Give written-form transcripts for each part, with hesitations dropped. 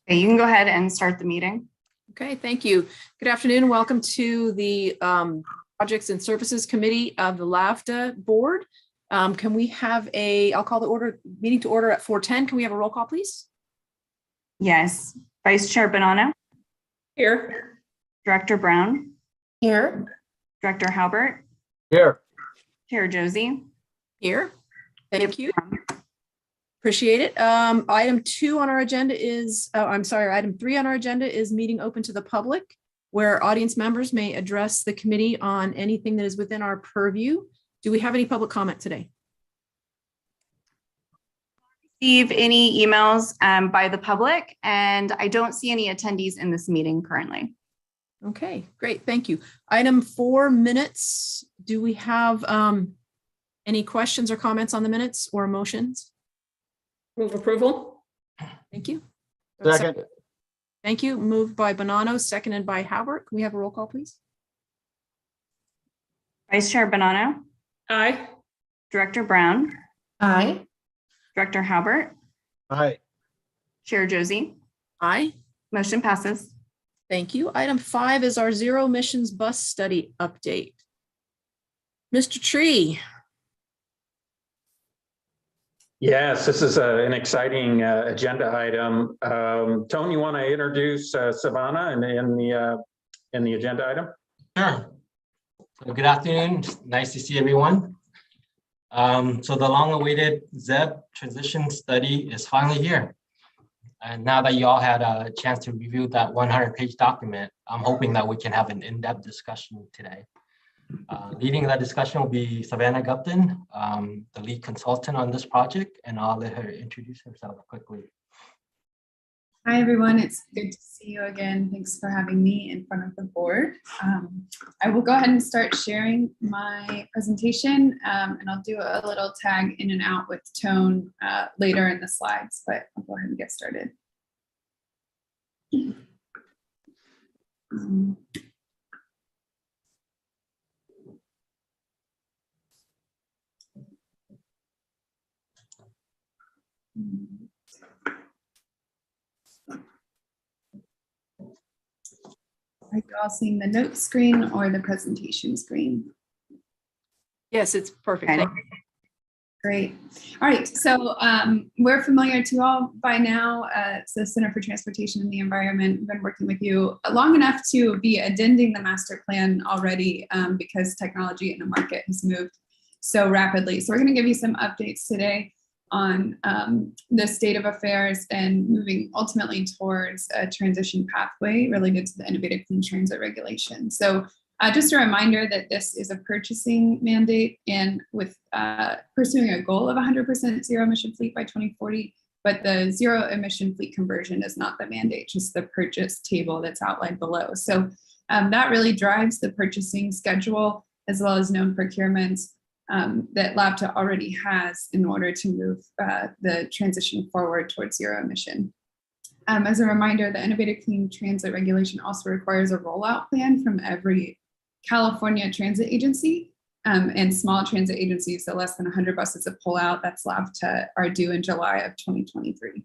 Okay, you can go ahead and start the meeting. Okay, thank you. Good afternoon. Welcome to the Projects and Services Committee of the LAVTA Board. Can we have I'll call the meeting to order at 4:10. Can we have a roll call, please? Yes. Vice Chair Bonanno. Here. Director Brown. Here. Director Halbert. Here. Chair Josie. Here. Thank you. Appreciate it. Item 2 on our agenda is, item 3 on our agenda is meeting open to the public, where audience members may address the committee on anything that is within our purview. Do we have any public comment today? Receive any emails by the public, and I don't see any attendees in this meeting currently. Okay, great. Thank you. Item 4, minutes. Do we have any questions or comments on the minutes or motions? Move approval. Thank you. Second. Thank you. Moved by Bonanno, seconded by Halbert. Can we have a roll call, please? Vice Chair Bonanno. Aye. Director Brown. Aye. Director Halbert. Aye. Chair Josie. Aye. Motion passes. Thank you. Item 5 is our zero emissions bus study update. Mr. Tree. Yes, this is an exciting agenda item. Tony, you want to introduce Savannah in the agenda item? Sure. So good afternoon. Nice to see everyone. So the long-awaited ZEB transition study is finally here. And now that you all had a chance to review that 100-page document, I'm hoping that we can have an in-depth discussion today. Leading that discussion will be Savannah Gupton, the lead consultant on this project, and I'll let her introduce herself quickly. Hi, everyone. It's good to see you again. Thanks for having me in front of the board. I will go ahead and start sharing my presentation, and I'll do a little tag in and out with tone later in the slides, but I'll go ahead and get started. Are you all seeing the note screen or the presentation screen? Yes, it's perfect. Okay. Great. All right, so we're familiar to you all by now. It's the Center for Transportation and the Environment. We've been working with you long enough to be addending the master plan already because technology in the market has moved so rapidly. So we're going to give you some updates today on the state of affairs and moving ultimately towards a transition pathway related to the Innovative Clean Transit Regulation. So just a reminder that this is a purchasing mandate and with pursuing a goal of 100% zero emission fleet by 2040, but the zero emission fleet conversion is not the mandate, just the purchase table that's outlined below. So that really drives the purchasing schedule as well as known procurements that LAVTA already has in order to move the transition forward towards zero emission. As a reminder, the Innovative Clean Transit Regulation also requires a rollout plan from every California transit agency and small transit agencies, so less than 100 buses that pull out, that's LAVTA, are due in July of 2023.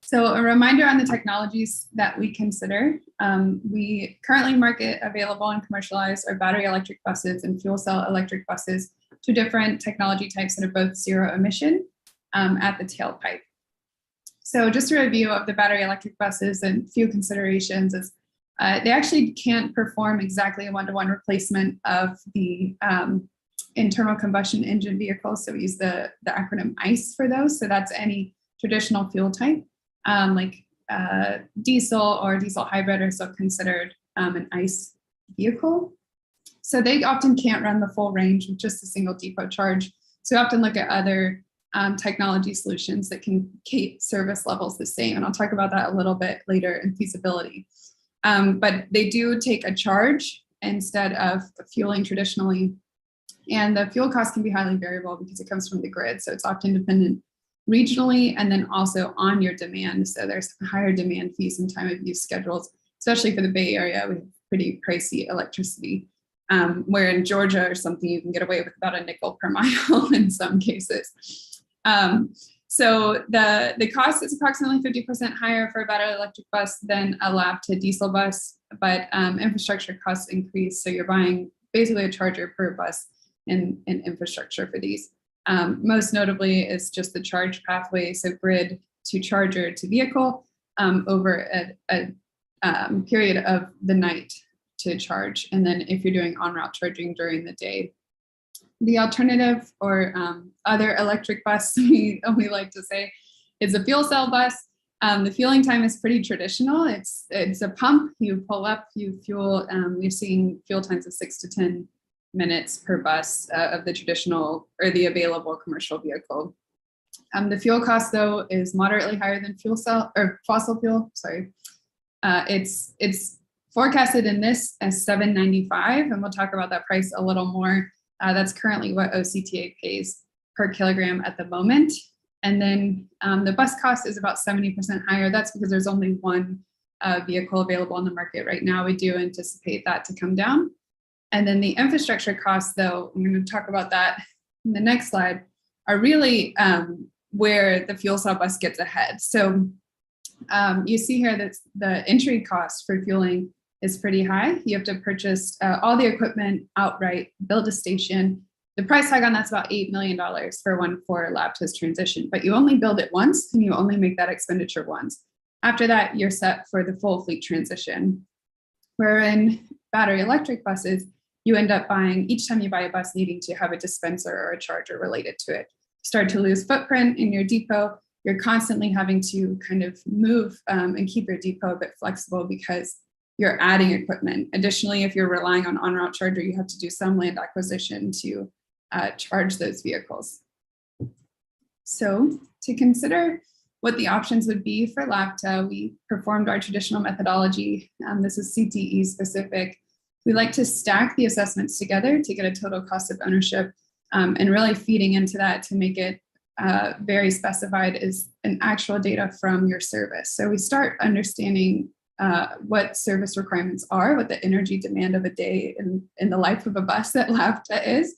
So a reminder on the technologies that we consider. We currently market available and commercialize our battery electric buses and fuel cell electric buses, two different technology types that are both zero emission at the tailpipe. So just a review of the battery electric buses and few considerations is they actually can't perform exactly a one-to-one replacement of the internal combustion engine vehicles. So we use the acronym ICE for those. So that's any traditional fuel type. Like diesel or diesel hybrid are still considered an ICE vehicle. So they often can't run the full range with just a single depot charge. So we often look at other technology solutions that can keep service levels the same. And I'll talk about that a little bit later in feasibility. But they do take a charge instead of fueling traditionally. And the fuel cost can be highly variable because it comes from the grid. So it's often dependent regionally and then also on your demand. So there's higher demand fees and time of use schedules, especially for the Bay Area. We have pretty pricey electricity, where in Georgia or something, you can get away with about a nickel per mile in some cases. So the cost is approximately 50% higher for a battery electric bus than a LAVTA diesel bus, but infrastructure costs increase. So you're buying basically a charger per bus in infrastructure for these. Most notably is just the charge pathway, so grid to charger to vehicle over a period of the night to charge. And then if you're doing on-route charging during the day. The alternative or other electric bus, we like to say, is a fuel cell bus. The fueling time is pretty traditional. It's a pump. You pull up, you fuel. We're seeing fuel times of 6 to 10 minutes per bus of the traditional or the available commercial vehicle. The fuel cost, though, is moderately higher than fuel cell or fossil fuel. Sorry, it's forecasted in this as $7.95, and we'll talk about that price a little more. That's currently what OCTA pays per kilogram at the moment. And then the bus cost is about 70% higher. That's because there's only one vehicle available on the market right now. We do anticipate that to come down. And then the infrastructure costs, though, I'm going to talk about that in the next slide, are really where the fuel cell bus gets ahead. So you see here that the entry cost for fueling is pretty high. You have to purchase all the equipment outright, build a station. The price tag on that's about $8 million for LAVTA's transition, but you only build it once and you only make that expenditure once. After that, you're set for the full fleet transition. Where in battery electric buses, you end up buying, each time you buy a bus, needing to have a dispenser or a charger related to it. Start to lose footprint in your depot. You're constantly having to kind of move and keep your depot a bit flexible because you're adding equipment. Additionally, if you're relying on on-route charger, you have to do some land acquisition to charge those vehicles. So to consider what the options would be for LAVTA, we performed our traditional methodology. This is CTE specific. We like to stack the assessments together to get a total cost of ownership, and really feeding into that to make it very specified is an actual data from your service. So we start understanding what service requirements are, what the energy demand of a day in the life of a bus that LAVTA is,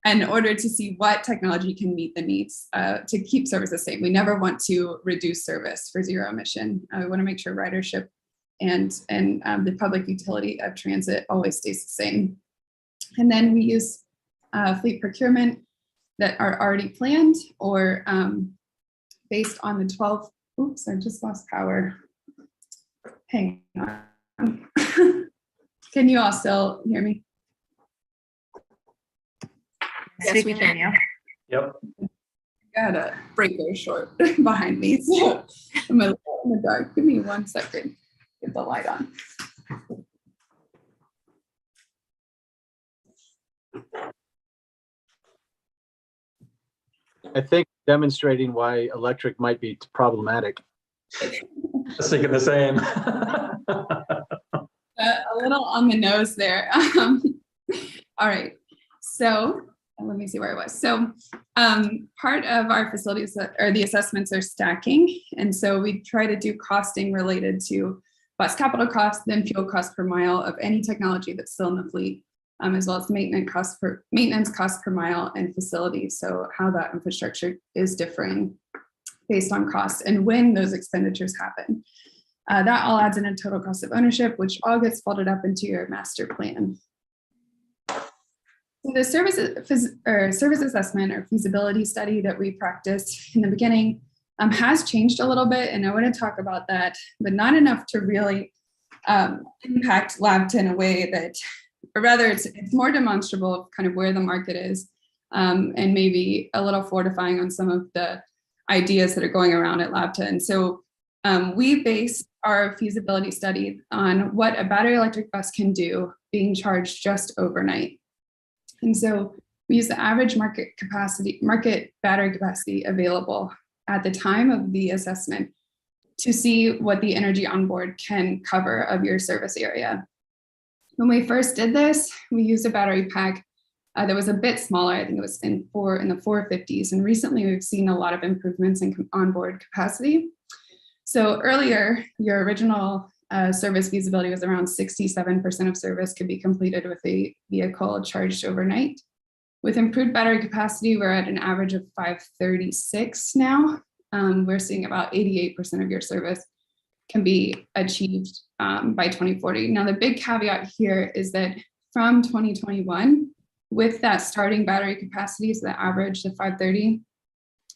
in order to see what technology can meet the needs to keep service the same. We never want to reduce service for zero emission. We want to make sure ridership and the public utility of transit always stays the same. And then we use fleet procurement that are already planned or based on the 12, oops, I just lost power. Hang on. Can you all still hear me? Yes, we can. Yep. Got a breaker short behind me, so I'm in the dark. Give me 1 second. Get the light on. I think demonstrating why electric might be problematic. I was thinking the same. A little on the nose there. All right, so let me see where I was. So part of our facilities or the assessments are stacking. And so we try to do costing related to bus capital costs, then fuel cost per mile of any technology that's still in the fleet, as well as maintenance cost per mile and facilities. So how that infrastructure is differing based on cost and when those expenditures happen. That all adds in a total cost of ownership, which all gets folded up into your master plan. So the service assessment or feasibility study that we practiced in the beginning has changed a little bit, and I want to talk about that, but not enough to really impact LAVTA in a way that, or rather it's more demonstrable of kind of where the market is, and maybe a little fortifying on some of the ideas that are going around at LAVTA. And so we base our feasibility study on what a battery electric bus can do being charged just overnight. And so we use the average market battery capacity available at the time of the assessment to see what the energy on board can cover of your service area. When we first did this, we used a battery pack that was a bit smaller. I think it was in the 450s. And recently we've seen a lot of improvements in onboard capacity. So earlier, your original service feasibility was around 67% of service could be completed with a vehicle charged overnight. With improved battery capacity, we're at an average of 536 now. We're seeing about 88% of your service can be achieved by 2040. Now, the big caveat here is that from 2021, with that starting battery capacity, so the average of 530,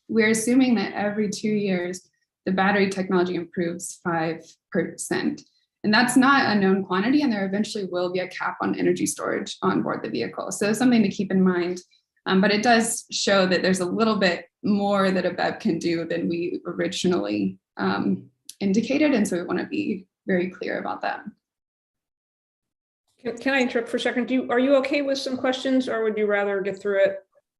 we're assuming that every 2 years, the battery technology improves 5%. And that's not a known quantity, and there eventually will be a cap on energy storage on board the vehicle. So something to keep in mind, but it does show that there's a little bit more that a BEV can do than we originally indicated. And so we want to be very clear about that. Can I interrupt for a second? Are you okay with some questions, or would you rather get through it?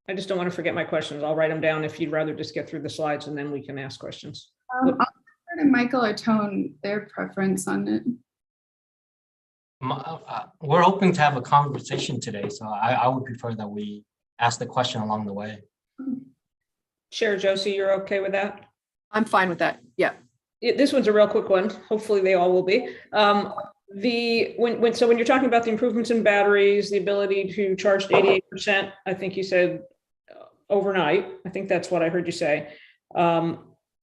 I just don't want to forget my questions. I'll write them down if you'd rather just get through the slides and then we can ask questions. I'll defer to Michael or Tone their preference on it. We're hoping to have a conversation today, so I would prefer that we ask the question along the way. Chair Josie, you're okay with that? I'm fine with that. Yeah. This one's a real quick one. Hopefully they all will be. When you're talking about the improvements in batteries, the ability to charge to 88%, I think you said overnight. I think that's what I heard you say.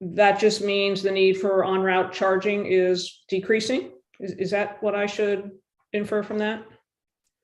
That just means the need for en route charging is decreasing. Is that what I should infer from that?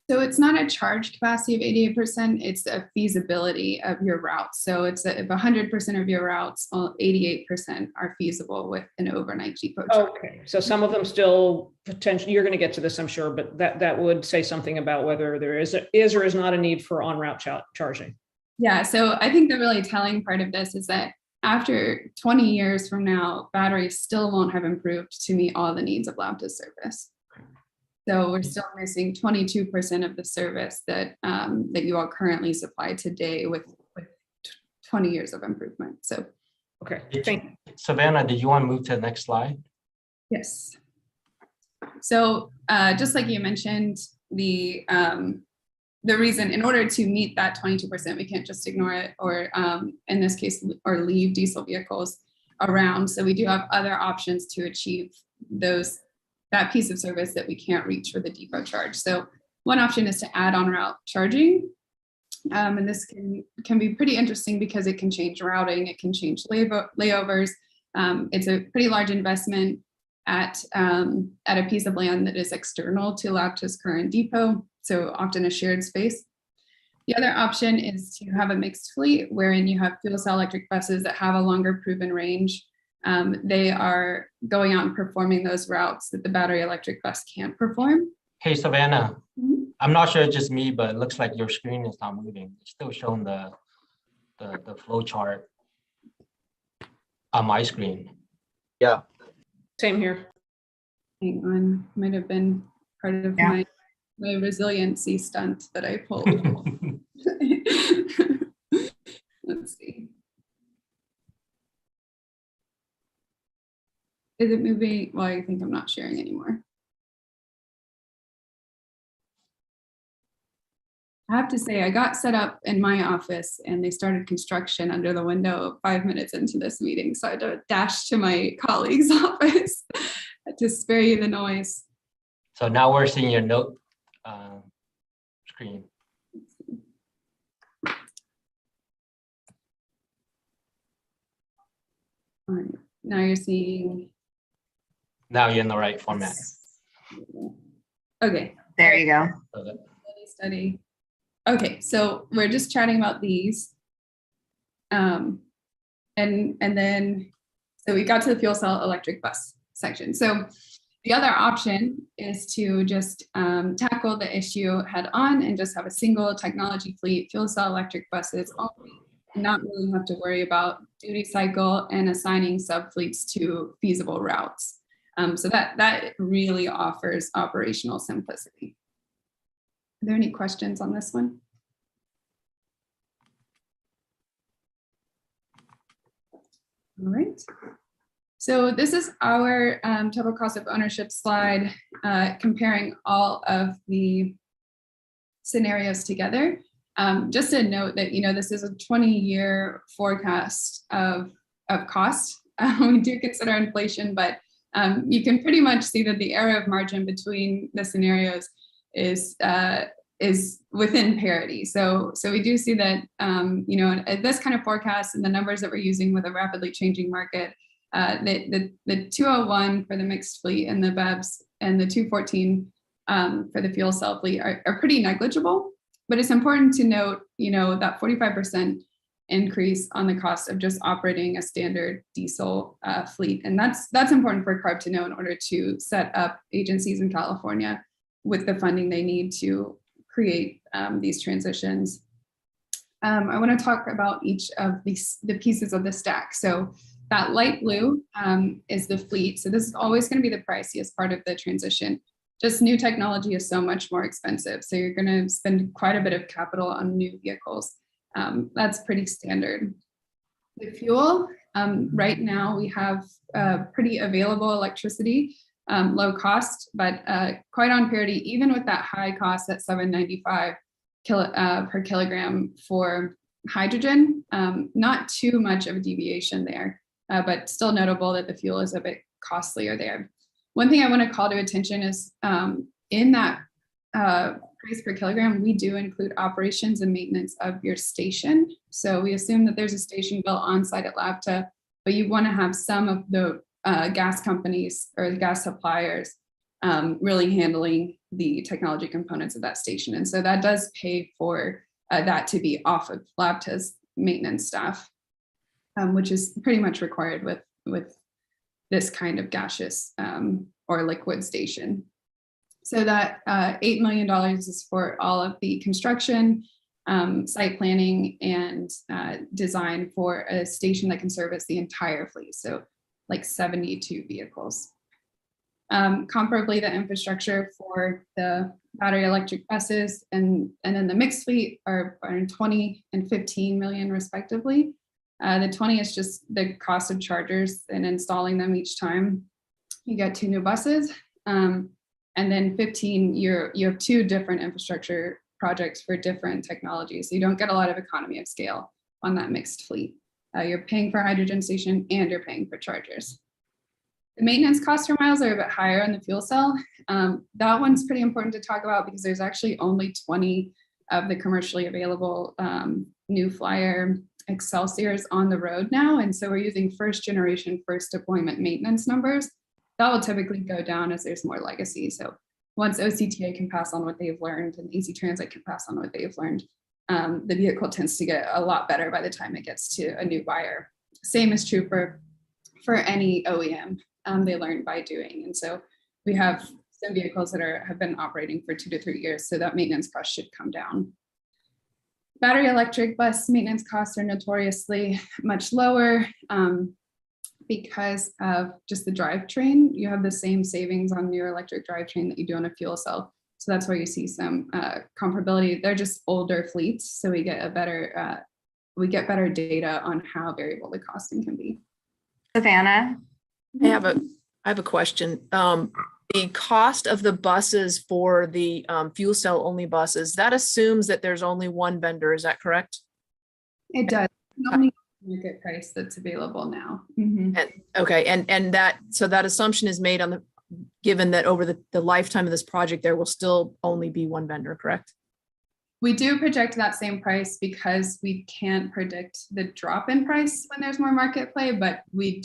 So it's not a charge capacity of 88%, it's a feasibility of your routes. So it's if 100% of your routes, 88% are feasible with an overnight depot charge. Okay, so some of them still potentially, you're going to get to this, I'm sure, but that would say something about whether there is or is not a need for on-route charging. Yeah, so I think the really telling part of this is that after 20 years from now, batteries still won't have improved to meet all the needs of LAVTA service. So we're still missing 22% of the service that that you all currently supply today with 20 years of improvement. So, okay, thank you. Savannah, did you want to move to the next slide? yes. So just like you mentioned, the reason in order to meet that 22%, we can't just ignore it or in this case, or leave diesel vehicles around. So we do have other options to achieve that piece of service that we can't reach for the depot charge. So one option is to add on route charging. And this can be pretty interesting because it can change routing, it can change layovers. It's a pretty large investment at a piece of land that is external to LAVTA's current depot, so often a shared space. The other option is to have a mixed fleet wherein you have fuel cell electric buses that have a longer proven range. They are going out and performing those routes that the battery electric bus can't perform. Hey, Savannah, I'm not sure it's just me, but it looks like your screen is not moving. It's still showing the flow chart on my screen. Yeah. Same here. Hang on, might have been part of my resiliency stunt that I pulled. Let's see. Is it moving? Well, I think I'm not sharing anymore. I have to say, I got set up in my office and they started construction under the window 5 minutes into this meeting. So I had to dash to my colleague's office to spare you the noise. So now we're seeing your note screen. All right, now you're seeing. Now you're in the right format. Okay. There you go. Study. Okay, so we're just chatting about these. And then, so we got to the fuel cell electric bus section. So the other option is to just tackle the issue head on and just have a single technology fleet, fuel cell electric buses only, and not really have to worry about duty cycle and assigning sub-fleets to feasible routes. So that really offers operational simplicity. Are there any questions on this one? All right. So this is our total cost of ownership slide, comparing all of the scenarios together. Just a note that, this is a 20-year forecast of cost. We do consider inflation, but you can pretty much see that the area of margin between the scenarios is is within parity. So we do see that, at this kind of forecast and the numbers that we're using with a rapidly changing market, the 201 for the mixed fleet and the BEVs and the 214 for the fuel cell fleet are pretty negligible. But it's important to note, that 45% increase on the cost of just operating a standard diesel fleet. And that's important for CARB to know in order to set up agencies in California with the funding they need to create these transitions. I want to talk about each of the pieces of the stack. So that light blue is the fleet. So this is always going to be the priciest part of the transition. Just new technology is so much more expensive. So you're going to spend quite a bit of capital on new vehicles. That's pretty standard. The fuel, right now we have pretty available electricity, low cost, but quite on parity, even with that high cost at $7.95 per kilogram for hydrogen. Not too much of a deviation there, but still notable that the fuel is a bit costlier there. One thing I want to call to attention is in that price per kilogram, we do include operations and maintenance of your station. So we assume that there's a station built on site at LAVTA, but you want to have some of the gas companies or the gas suppliers really handling the technology components of that station. And so that does pay for that to be off of LAVTA's maintenance staff, which is pretty much required with this kind of gaseous or liquid station. So that $8 million is for all of the construction, site planning, and design for a station that can service the entire fleet. So like 72 vehicles. Comparably, the infrastructure for the battery electric buses and then the mixed fleet are in 20 and 15 million respectively. The 20 is just the cost of chargers and installing them each time you get 2 new buses. And then 15, you have 2 different infrastructure projects for different technologies. So you don't get a lot of economy of scale on that mixed fleet. You're paying for a hydrogen station and you're paying for chargers. The maintenance costs per miles are a bit higher on the fuel cell. That one's pretty important to talk about because there's actually only 20 of the commercially available New Flyer Excelsiors on the road now. And so we're using first generation, first deployment maintenance numbers. That will typically go down as there's more legacy. So once OCTA can pass on what they've learned and Easy Transit can pass on what they've learned, the vehicle tends to get a lot better by the time it gets to a new buyer. Same is true for any OEM. They learn by doing. And so we have some vehicles that have been operating for 2 to 3 years. So that maintenance cost should come down. Battery electric bus maintenance costs are notoriously much lower because of just the drivetrain. You have the same savings on your electric drivetrain that you do on a fuel cell. So that's where you see some comparability. They're just older fleets. So we get better data on how variable the costing can be. Savannah? I have a question. The cost of the buses for the fuel cell only buses, that assumes that there's only one vendor, is that correct? It does. Only market price that's available now. Mm-hmm. And that assumption is made given that over the lifetime of this project, there will still only be one vendor, correct? We do project that same price because we can't predict the drop in price when there's more market play, but we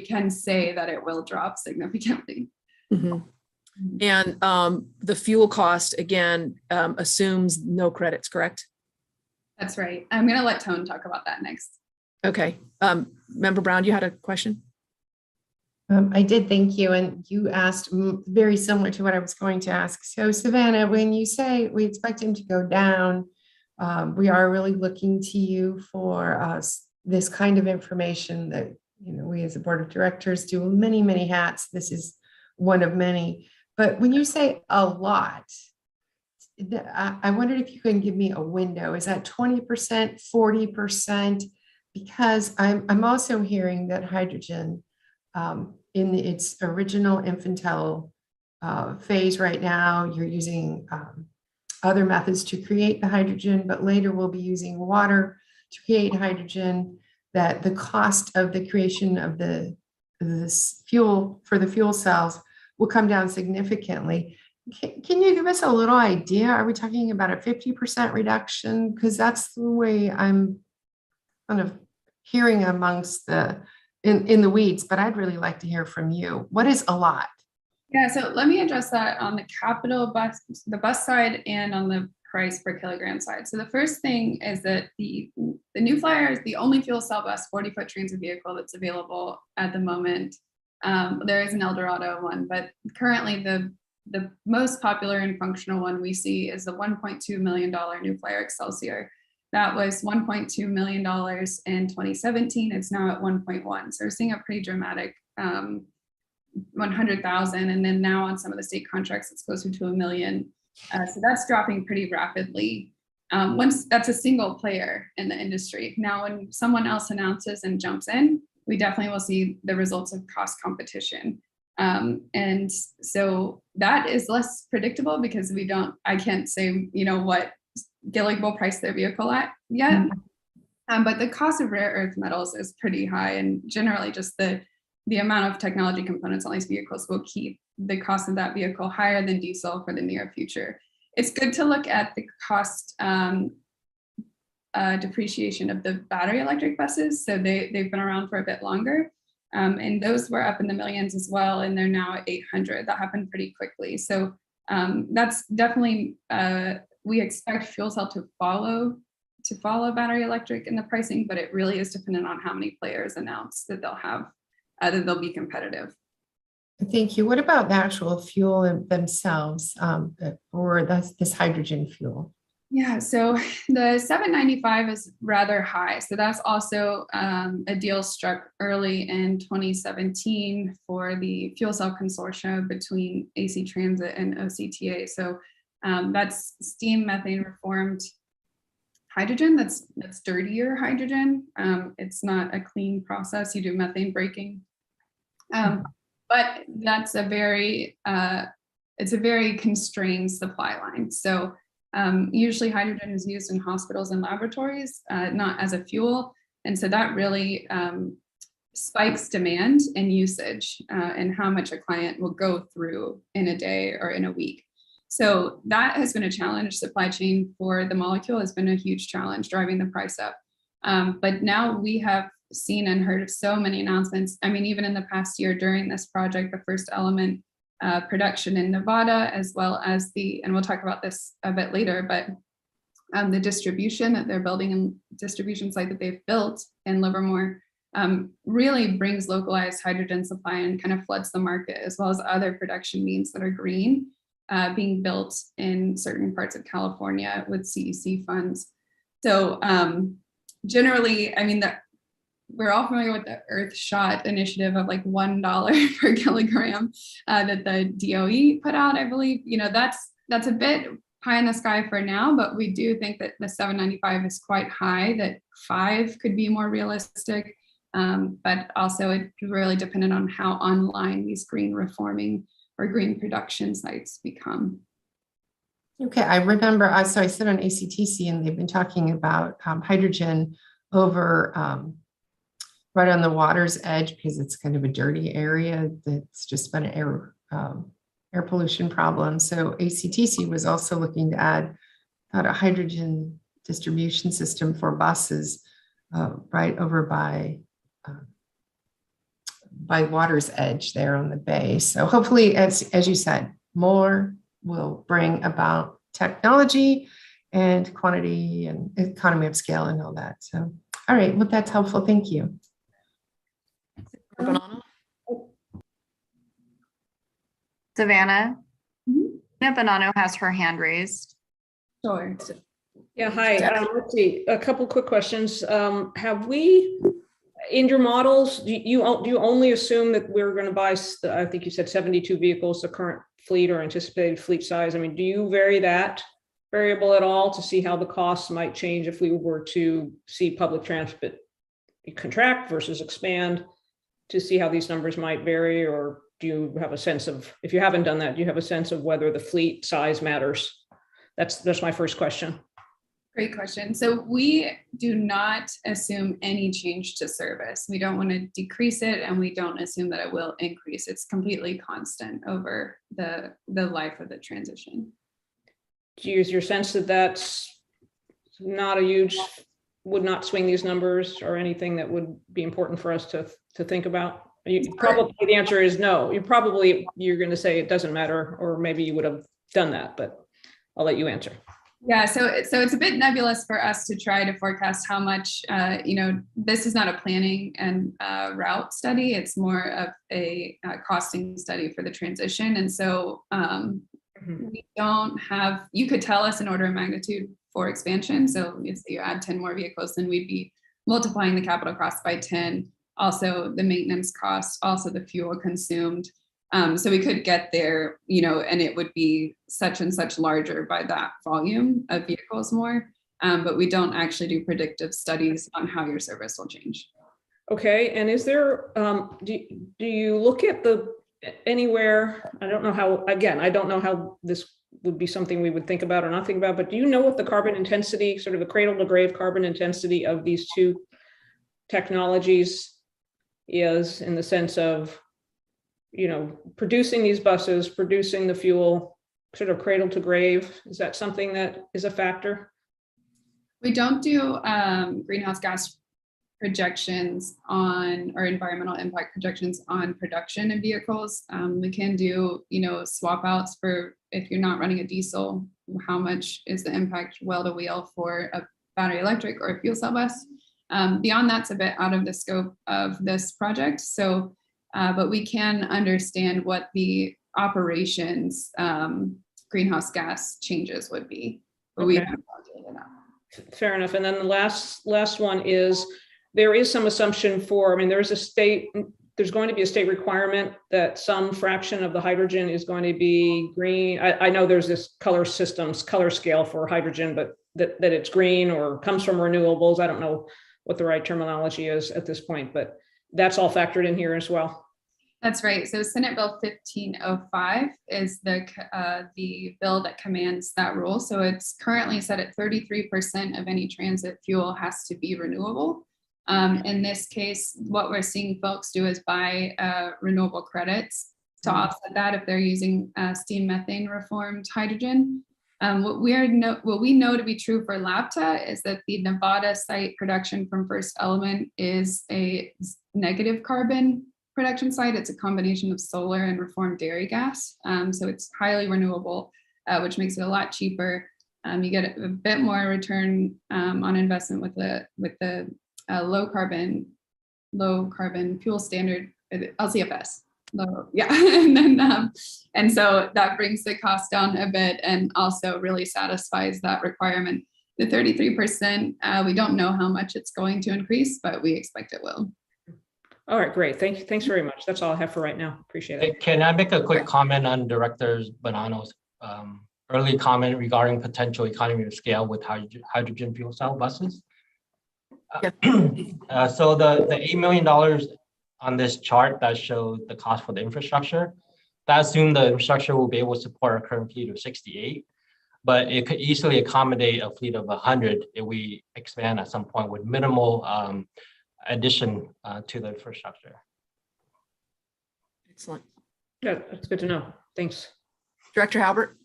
can say that it will drop significantly. Mm-hmm. And the fuel cost, again, assumes no credits, correct? That's right. I'm going to let Tone talk about that next. Okay. Member Brown, you had a question? I did, thank you. And you asked very similar to what I was going to ask. So Savannah, when you say we expect him to go down, we are really looking to you for this kind of information that, we as a board of directors do many, many hats. This is one of many. But when you say a lot, I wondered if you can give me a window. Is that 20%, 40%? Because I'm also hearing that hydrogen in its original infantile phase right now, you're using other methods to create the hydrogen, but later we'll be using water to create hydrogen, that the cost of the creation of this fuel for the fuel cells will come down significantly. Can you give us a little idea? Are we talking about a 50% reduction? Because that's the way I'm kind of hearing amongst in the weeds, but I'd really like to hear from you. What is a lot? Yeah, so let me address that on the capital bus, the bus side, and on the price per kilogram side. So the first thing is that the New Flyer is the only fuel cell bus 40-foot transit vehicle that's available at the moment. There is an Eldorado one, but currently the most popular and functional one we see is the $1.2 million New Flyer Excelsior. That was $1.2 million in 2017. It's now at 1.1. So we're seeing a pretty dramatic 100,000. And then now on some of the state contracts, it's closer to $1 million. So that's dropping pretty rapidly. Once that's a single player in the industry. Now, when someone else announces and jumps in, we definitely will see the results of cost competition. And so that is less predictable because I can't say, what Gillig will price their vehicle at yet. But the cost of rare earth metals is pretty high, and generally just the amount of technology components on these vehicles will keep the cost of that vehicle higher than diesel for the near future. It's good to look at the cost depreciation of the battery electric buses. So they've been around for a bit longer. And those were up in the millions as well, and they're now at 800. That happened pretty quickly. So that's definitely, we expect fuel cell to follow battery electric in the pricing, but it really is dependent on how many players announce that they'll have, that they'll be competitive. Thank you. What about the actual fuel themselves, or this hydrogen fuel? Yeah, so the 795 is rather high. So that's also a deal struck early in 2017 for the fuel cell consortia between AC Transit and OCTA. So that's steam methane reformed hydrogen. That's dirtier hydrogen. It's not a clean process. You do methane breaking. But that's it's a very constrained supply line. So usually hydrogen is used in hospitals and laboratories, not as a fuel. And so that really spikes demand and usage and how much a client will go through in a day or in a week. So that has been a challenge. Supply chain for the molecule has been a huge challenge, driving the price up. But now we have seen and heard of so many announcements. I mean, even in the past year during this project, the first element production in Nevada, as well as and we'll talk about this a bit later, but the distribution that they're building and distribution site that they've built in Livermore really brings localized hydrogen supply and kind of floods the market, as well as other production means that are green being built in certain parts of California with CEC funds. So generally, I mean, we're all familiar with the Earthshot initiative of like $1 per kilogram that the DOE put out. I believe, that's a bit pie in the sky for now, but we do think that the 795 is quite high, that 5 could be more realistic. But also it's really dependent on how online these green reforming or green production sites become. Okay, I remember, so I sit on ACTC and they've been talking about hydrogen over right on the water's edge, because it's kind of a dirty area that's just been an air pollution problem. So ACTC was also looking to add a hydrogen distribution system for buses right over by water's edge there on the bay. So hopefully, as you said, more will bring about technology and quantity and economy of scale and all that. So, all right, well, that's helpful. Thank you. Savannah, Tina Bonanno has her hand raised. Sure. Yeah, hi. Let's see, a couple quick questions. Have we, in your models, do you only assume that we're going to buy, I think you said 72 vehicles, the current fleet or anticipated fleet size? I mean, do you vary that variable at all to see how the costs might change if we were to see public transit contract versus expand, to see how these numbers might vary? Or do you have a sense of, if you haven't done that, do you have a sense of whether the fleet size matters? That's my first question. Great question. So we do not assume any change to service. We don't want to decrease it, and we don't assume that it will increase. It's completely constant over the life of the transition. Do you use your sense that that's not a huge, would not swing these numbers or anything that would be important for us to think about? Probably the answer is no. You're going to say it doesn't matter, or maybe you would have done that, but I'll let you answer. Yeah, so it's a bit nebulous for us to try to forecast how much, this is not a planning and route study. It's more of a costing study for the transition. And so we don't have, you could tell us an order of magnitude for expansion. So if you add 10 more vehicles, then we'd be multiplying the capital cost by 10, also the maintenance cost, also the fuel consumed. So we could get there, and it would be such and such larger by that volume of vehicles more. But we don't actually do predictive studies on how your service will change. Okay, and is there, do you look at anywhere, I don't know how this would be something we would think about or not think about, but do you know what the carbon intensity, sort of the cradle to grave carbon intensity of these two technologies is, in the sense of, producing these buses, producing the fuel, sort of cradle to grave? Is that something that is a factor? We don't do greenhouse gas projections or environmental impact projections on production of vehicles. We can do, swap outs for, if you're not running a diesel, how much is the impact well to wheel for a battery electric or a fuel cell bus? Beyond that's a bit out of the scope of this project. So, but we can understand what the operations greenhouse gas changes would be. But we haven't calculated that. Fair enough. And then the last one is, there is some assumption for, there's going to be a state requirement that some fraction of the hydrogen is going to be green. I know there's this color scale for hydrogen, but that it's green or comes from renewables. I don't know what the right terminology is at this point, but that's all factored in here as well. That's right. So Senate Bill 1505 is the bill that commands that rule. So it's currently set at 33% of any transit fuel has to be renewable. In this case, what we're seeing folks do is buy renewable credits to offset that if they're using steam methane reformed hydrogen. What we know to be true for LAVTA is that the Nevada site production from First Element is a negative carbon production site. It's a combination of solar and reformed dairy gas. So it's highly renewable, which makes it a lot cheaper. You get a bit more return on investment with the low carbon fuel standard, LCFS. Yeah, and so that brings the cost down a bit and also really satisfies that requirement. The 33%, we don't know how much it's going to increase, but we expect it will. All right, great. Thank you. Thanks very much. That's all I have for right now. Appreciate it. Can I make a quick comment on Director Bonanno's early comment regarding potential economy of scale with hydrogen fuel cell buses? So the $8 million on this chart that shows the cost for the infrastructure, that assumes the infrastructure will be able to support our current fleet of 68, but it could easily accommodate a fleet of 100 if we expand at some point with minimal addition to the infrastructure. Excellent. Yeah, that's good to know. Thanks. Director Halbert.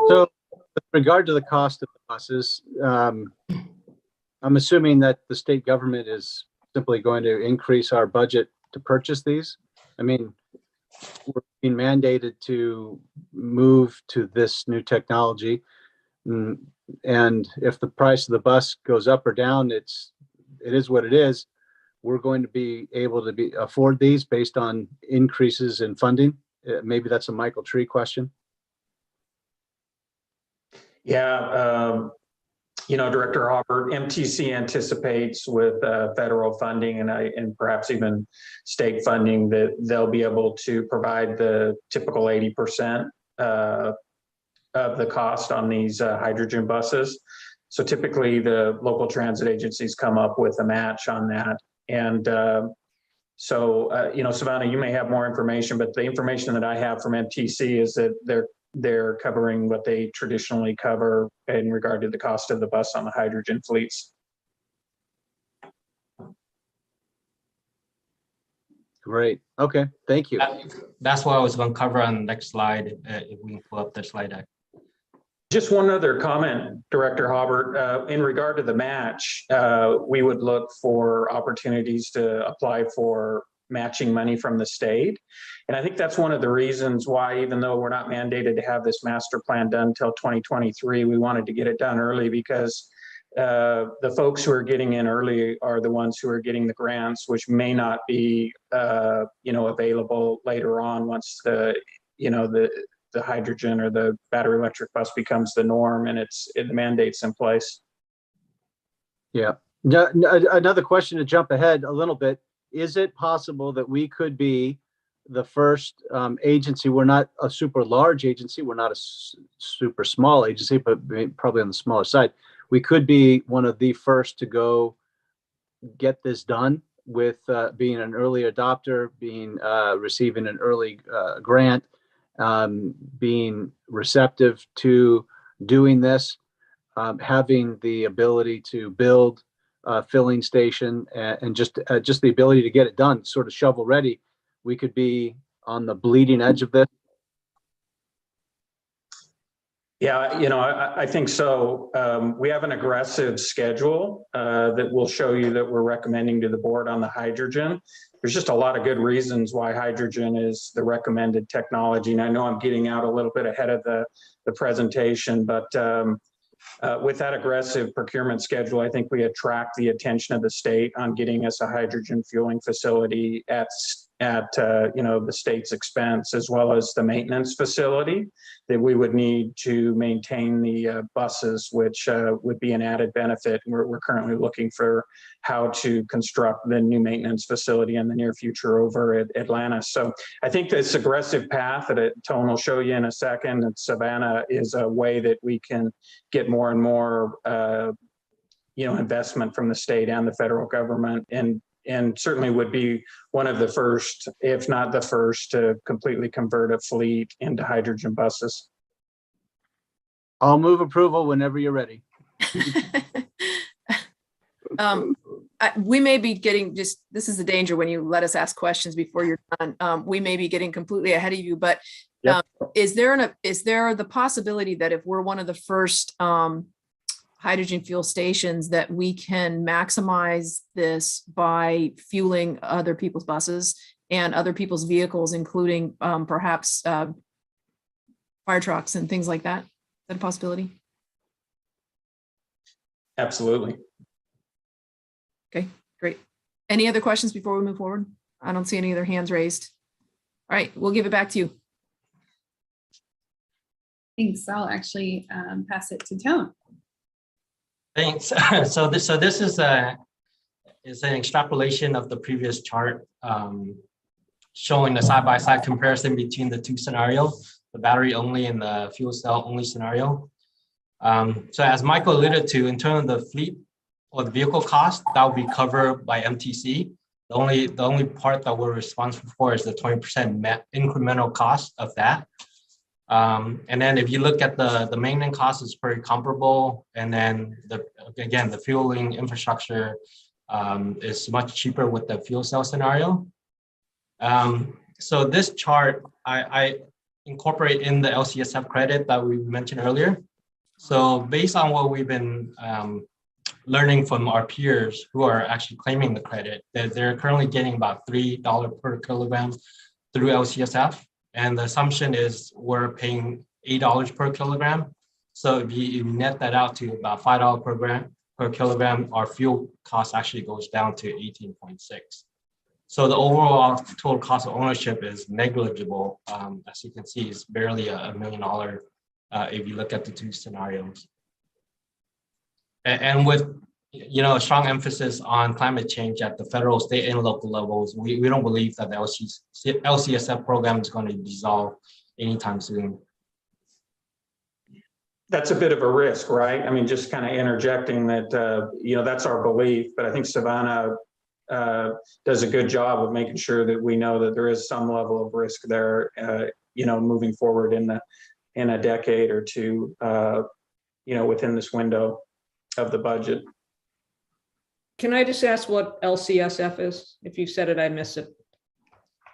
So with regard to the cost of the buses, I'm assuming that the state government is simply going to increase our budget to purchase these. I mean, we're being mandated to move to this new technology. And if the price of the bus goes up or down, it is what it is. We're going to be able to afford these based on increases in funding. Maybe that's a Michael Tree question. Yeah, Director Hopper, MTC anticipates with federal funding and perhaps even state funding that they'll be able to provide the typical 80% of the cost on these hydrogen buses. So typically the local transit agencies come up with a match on that. And Savannah, you may have more information, but the information that I have from MTC is that they're they're covering what they traditionally cover in regard to the cost of the bus on the hydrogen fleets. Great. Okay. Thank you. That's what I was going to cover on the next slide, if we can pull up the slide deck. Just one other comment, Director Haubert, in regard to the match, we would look for opportunities to apply for matching money from the state. And I think that's one of the reasons why, even though we're not mandated to have this master plan done until 2023, we wanted to get it done early, because the folks who are getting in early are the ones who are getting the grants, which may not be, available later on once the hydrogen or the battery electric bus becomes the norm and the mandate's in place. Yeah. Another question to jump ahead a little bit. Is it possible that we could be the first agency? We're not a super large agency. We're not a super small agency, but probably on the smaller side. We could be one of the first to go get this done with being an early adopter, receiving an early grant, being receptive to doing this, having the ability to build a filling station, and just the ability to get it done, sort of shovel ready. We could be on the bleeding edge of this. Yeah, I think so. We have an aggressive schedule that will show you that we're recommending to the board on the hydrogen. There's just a lot of good reasons why hydrogen is the recommended technology. And I know I'm getting out a little bit ahead of the presentation, but with that aggressive procurement schedule, I think we attract the attention of the state on getting us a hydrogen fueling facility at the state's expense, as well as the maintenance facility that we would need to maintain the buses, which would be an added benefit. We're currently looking for how to construct the new maintenance facility in the near future over at Atlanta. So I think this aggressive path that Tone will show you in a second at Savannah is a way that we can get more and more investment from the state and the federal government, and certainly would be one of the first, if not the first, to completely convert a fleet into hydrogen buses. I'll move approval whenever you're ready. We may be getting this is the danger when you let us ask questions before you're done. We may be getting completely ahead of you, but Yep. Is there the possibility that if we're one of the first hydrogen fuel stations, that we can maximize this by fueling other people's buses and other people's vehicles, including perhaps fire trucks and things like that? Is that a possibility? Absolutely. Okay, great. Any other questions before we move forward? I don't see any other hands raised. All right, we'll give it back to you. Thanks. I'll actually pass it to Tone. Thanks. So this is an extrapolation of the previous chart, showing the side-by-side comparison between the two scenarios, the battery only and the fuel cell only scenario. So as Michael alluded to, in terms of the fleet or the vehicle cost, that will be covered by MTC. The only part that we're responsible for is the 20% incremental cost of that. And then if you look at the maintenance cost, is pretty comparable. And then the fueling infrastructure is much cheaper with the fuel cell scenario. So this chart, I incorporate in the LCSF credit that we mentioned earlier. So based on what we've been learning from our peers who are actually claiming the credit, that they're currently getting about $3 per kilogram through LCSF. And the assumption is we're paying $8 per kilogram. So if you net that out to about $5 per kilogram, our fuel cost actually goes down to 18.6. So the overall total cost of ownership is negligible. As you can see, it's barely $1 million if you look at the two scenarios. And with a strong emphasis on climate change at the federal, state, and local levels, we don't believe that the LCSF program is going to dissolve anytime soon. That's a bit of a risk, right? I mean, just kind of interjecting that, that's our belief, but I think Savannah does a good job of making sure that we know that there is some level of risk there, moving forward in in a decade or two, within this window of the budget. Can I just ask what LCSF is? If you said it, I missed it.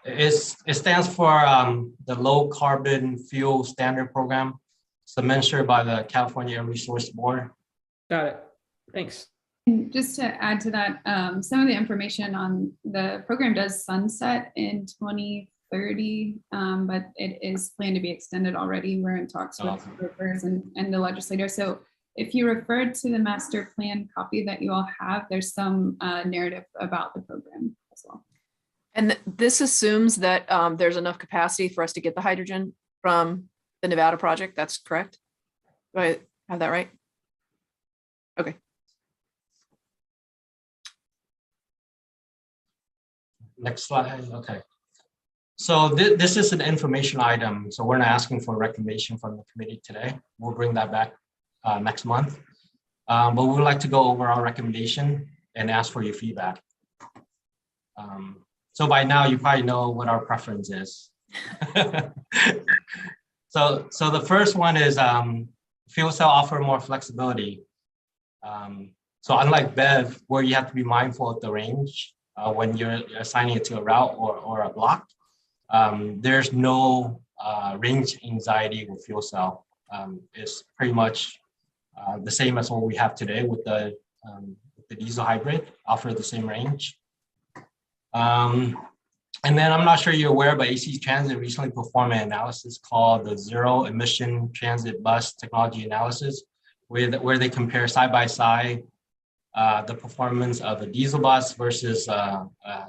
It stands for the Low Carbon Fuel Standard Program. It's administered by the California Air Resource Board. Got it. Thanks. And just to add to that, some of the information on the program does sunset in 2030, but it is planned to be extended already. We're in talks with brokers and the legislators. So if you refer to the master plan copy that you all have, there's some narrative about the program as well. And this assumes that there's enough capacity for us to get the hydrogen from the Nevada project. That's correct? Do I have that right? Okay. Next slide. Okay. So this is an information item. So we're not asking for a recommendation from the committee today. We'll bring that back next month. But we would like to go over our recommendation and ask for your feedback. So by now you probably know what our preference is. So the first one is fuel cell offer more flexibility. So unlike BEV, where you have to be mindful of the range when you're assigning it to a route or a block, there's no range anxiety with fuel cell. It's pretty much the same as what we have today with the diesel hybrid, offer the same range. And then I'm not sure you're aware, but AC Transit recently performed an analysis called the Zero Emission Transit Bus Technology Analysis, where they compare side by side the performance of a diesel bus versus a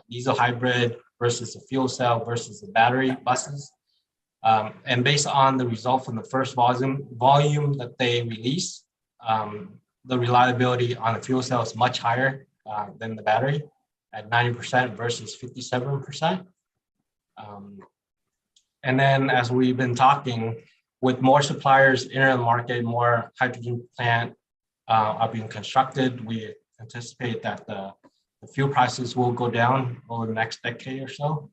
diesel hybrid versus a fuel cell versus the battery buses. And based on the result from the first volume that they released, the reliability on the fuel cell is much higher than the battery at 90% versus 57%. And then as we've been talking, with more suppliers entering the market, more hydrogen plant are being constructed, we anticipate that the fuel prices will go down over the next decade or so.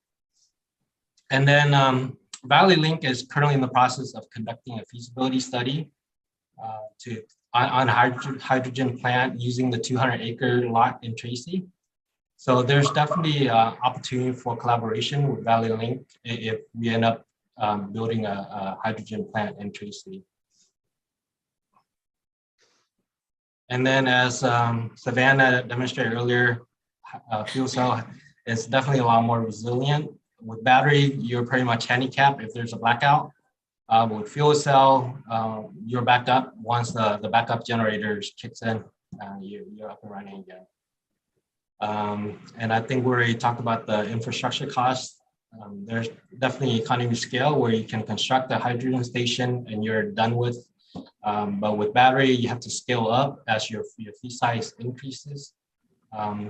And then Valley Link is currently in the process of conducting a feasibility study on hydrogen plant using the 200-acre lot in Tracy. So there's definitely opportunity for collaboration with Valley Link if we end up building a hydrogen plant in Tracy. And then as Savannah demonstrated earlier, fuel cell is definitely a lot more resilient. With battery, you're pretty much handicapped if there's a blackout. With fuel cell, you're backed up. Once the backup generators kicks in, you're up and running again. And I think we already talked about the infrastructure costs. There's definitely economy of scale where you can construct a hydrogen station and you're done with. But with battery, you have to scale up as your fleet size increases.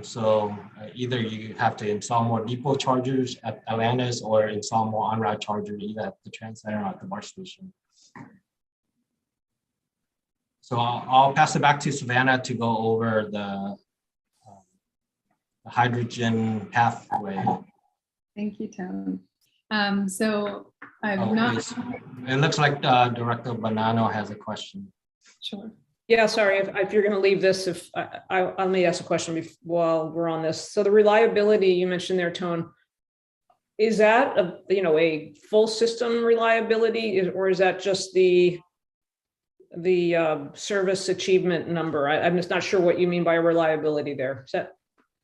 So either you have to install more depot chargers at Atlantis or install more on-route chargers either at the trans center or at the BART station. So I'll pass it back to Savannah to go over the hydrogen pathway. Thank you, Tone. So I've not. It looks like Director Bonanno has a question. Sure. Yeah, sorry, if you're going to leave this, let me ask a question while we're on this. So the reliability you mentioned there, Tone, is that a full system reliability, or is that just the service achievement number? I'm just not sure what you mean by reliability there. Is that?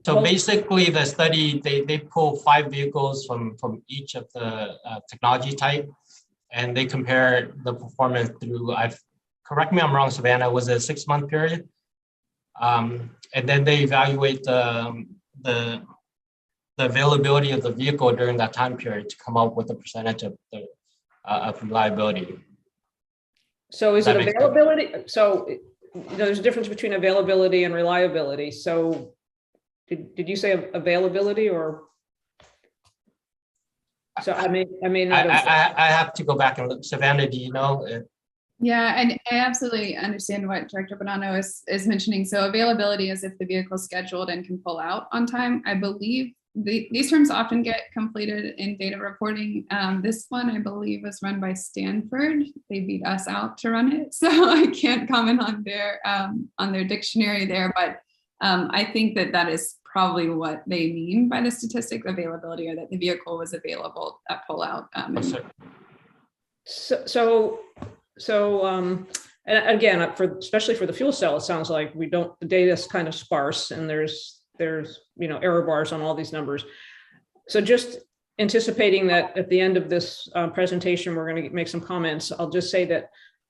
So basically, the study they pull 5 vehicles from each of the technology type, and they compare the performance through. Correct me if I'm wrong, Savannah, was it a 6-month period? And then they evaluate the availability of the vehicle during that time period to come up with a percentage of the reliability. So is it availability? So there's a difference between availability and reliability. So did you say availability or? So I have to go back and look. Savannah, do you know? Yeah, and I absolutely understand what Director Bonanno is mentioning. So availability is if the vehicle is scheduled and can pull out on time. I believe these terms often get completed in data reporting. This one, I believe, was run by Stanford. They beat us out to run it, so I can't comment on their dictionary there. But I think that is probably what they mean by the statistic availability, or that the vehicle was available at pullout. And again, especially for the fuel cell, it sounds like the data is kind of sparse, and there's error bars on all these numbers. So just anticipating that at the end of this presentation, we're going to make some comments. I'll just say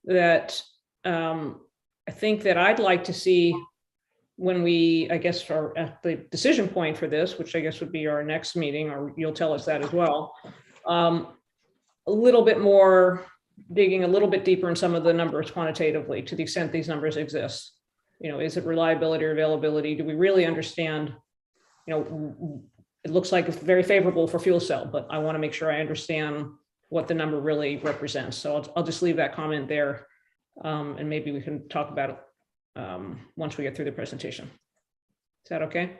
that I think that I'd like to see, when we, I guess, are at the decision point for this, which I guess would be our next meeting, or you'll tell us that as well, a little bit more, digging a little bit deeper in some of the numbers quantitatively, to the extent these numbers exist. Is it reliability or availability? Do we really understand? It looks like it's very favorable for fuel cell, but I want to make sure I understand what the number really represents. So I'll just leave that comment there, and maybe we can talk about it once we get through the presentation. Is that okay?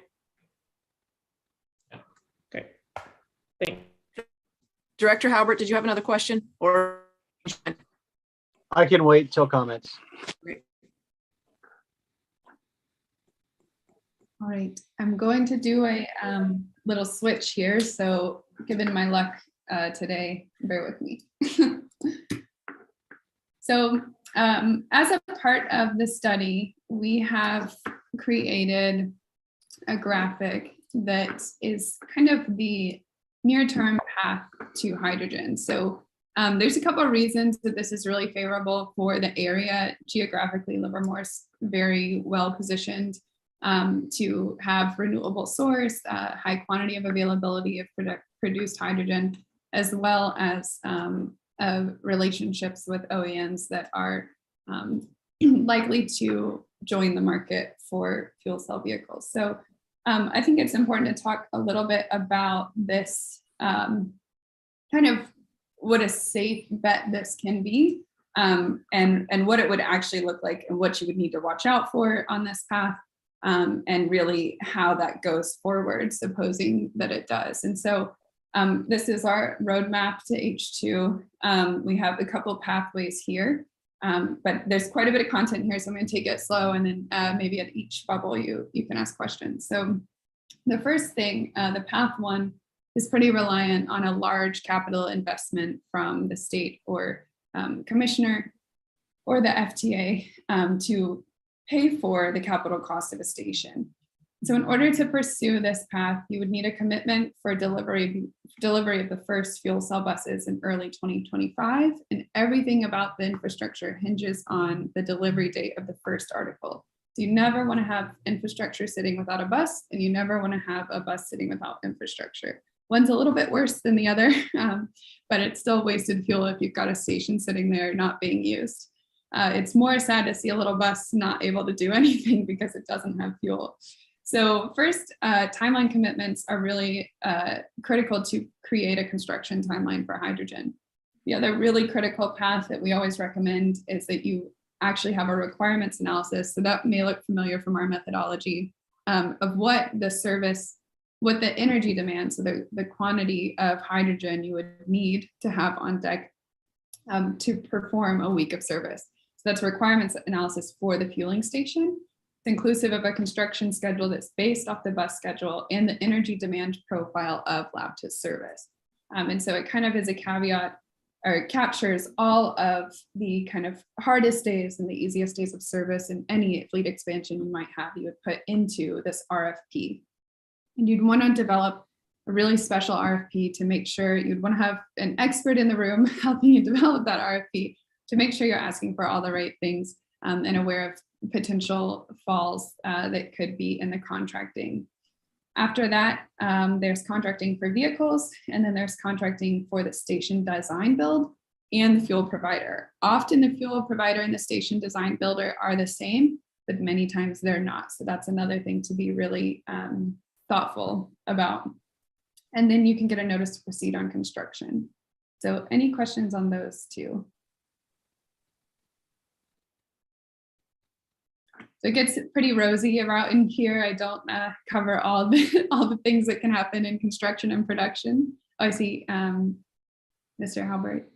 Okay. Thank you. Director Halbert, did you have another question, or? I can wait till comments. Great. All right, I'm going to do a little switch here. So given my luck today, bear with me. So as a part of the study, we have created a graphic that is kind of the near-term path to hydrogen. So there's a couple of reasons that this is really favorable for the area. Geographically, Livermore's very well positioned to have renewable source, high quantity of availability of produced hydrogen, as well as relationships with OEMs that are likely to join the market for fuel cell vehicles. So I think it's important to talk a little bit about this kind of what a safe bet this can be, and what it would actually look like, and what you would need to watch out for on this path, and really how that goes forward, supposing that it does. And so this is our roadmap to H2. We have a couple pathways here, but there's quite a bit of content here, so I'm going to take it slow, and then maybe at each bubble you can ask questions. So the first thing, the path one, is pretty reliant on a large capital investment from the state or commissioner or the FTA to pay for the capital cost of a station. So in order to pursue this path, you would need a commitment for delivery of the first fuel cell buses in early 2025, and everything about the infrastructure hinges on the delivery date of the first article. So you never want to have infrastructure sitting without a bus, and you never want to have a bus sitting without infrastructure. One's a little bit worse than the other, but it's still wasted fuel if you've got a station sitting there not being used. It's more sad to see a little bus not able to do anything because it doesn't have fuel. So first, timeline commitments are really critical to create a construction timeline for hydrogen. The other really critical path that we always recommend is that you actually have a requirements analysis. So that may look familiar from our methodology of what the energy demand, so the quantity of hydrogen you would need to have on deck to perform a week of service. So that's a requirements analysis for the fueling station. It's inclusive of a construction schedule that's based off the bus schedule and the energy demand profile of LAVTA's service. And so it kind of is a caveat, or it captures all of the kind of hardest days and the easiest days of service in any fleet expansion you might have, you would put into this RFP. And you'd want to develop a really special RFP to make sure you'd want to have an expert in the room helping you develop that RFP to make sure you're asking for all the right things and aware of potential falls that could be in the contracting. After that, there's contracting for vehicles, and then there's contracting for the station design build and the fuel provider. Often the fuel provider and the station design builder are the same, but many times they're not. So that's another thing to be really thoughtful about. And then you can get a notice to proceed on construction. So any questions on those two? So it gets pretty rosy around in here. I don't cover all the all the things that can happen in construction and production. Oh, I see, Mr. Halbert.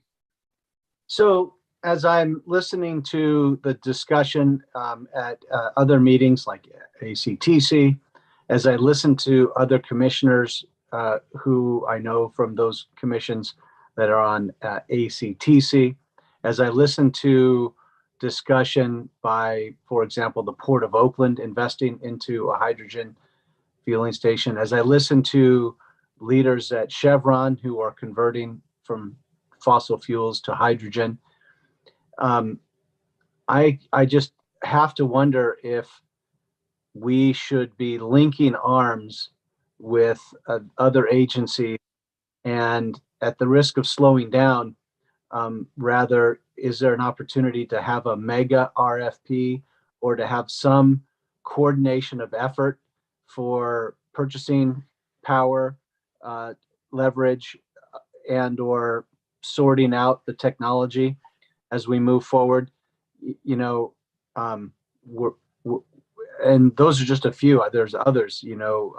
So as I'm listening to the discussion at other meetings like ACTC, as I listen to other commissioners who I know from those commissions that are on ACTC, as I listen to discussion by, for example, the Port of Oakland investing into a hydrogen fueling station, as I listen to leaders at Chevron who are converting from fossil fuels to hydrogen, I just have to wonder if we should be linking arms with other agencies, and at the risk of slowing down, rather, is there an opportunity to have a mega RFP or to have some coordination of effort for purchasing power, leverage, and or sorting out the technology as we move forward? You know, we're and those are just a few. There's others, you know,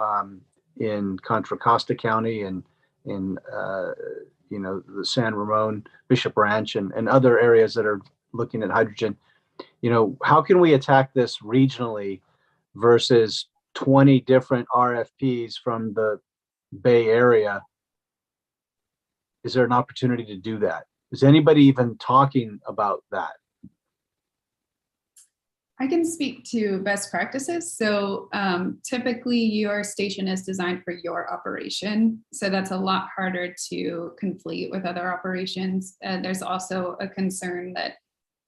in Contra Costa County and in you know, the San Ramon, Bishop Ranch, and other areas that are looking at hydrogen. You know, how can we attack this regionally versus 20 different RFPs from the Bay Area? Is there an opportunity to do that? Is anybody even talking about that? I can speak to best practices. So typically your station is designed for your operation. So that's a lot harder to conflate with other operations. There's also a concern that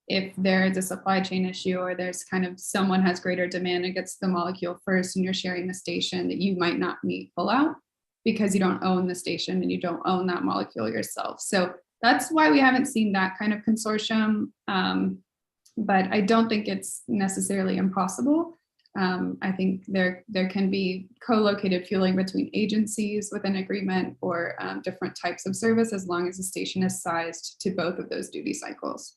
if there is a supply chain issue or there's kind of someone has greater demand and gets the molecule first and you're sharing the station, that you might not meet pullout because you don't own the station and you don't own that molecule yourself. So that's why we haven't seen that kind of consortium. But I don't think it's necessarily impossible. I think there can be co-located fueling between agencies with an agreement or different types of service as long as the station is sized to both of those duty cycles.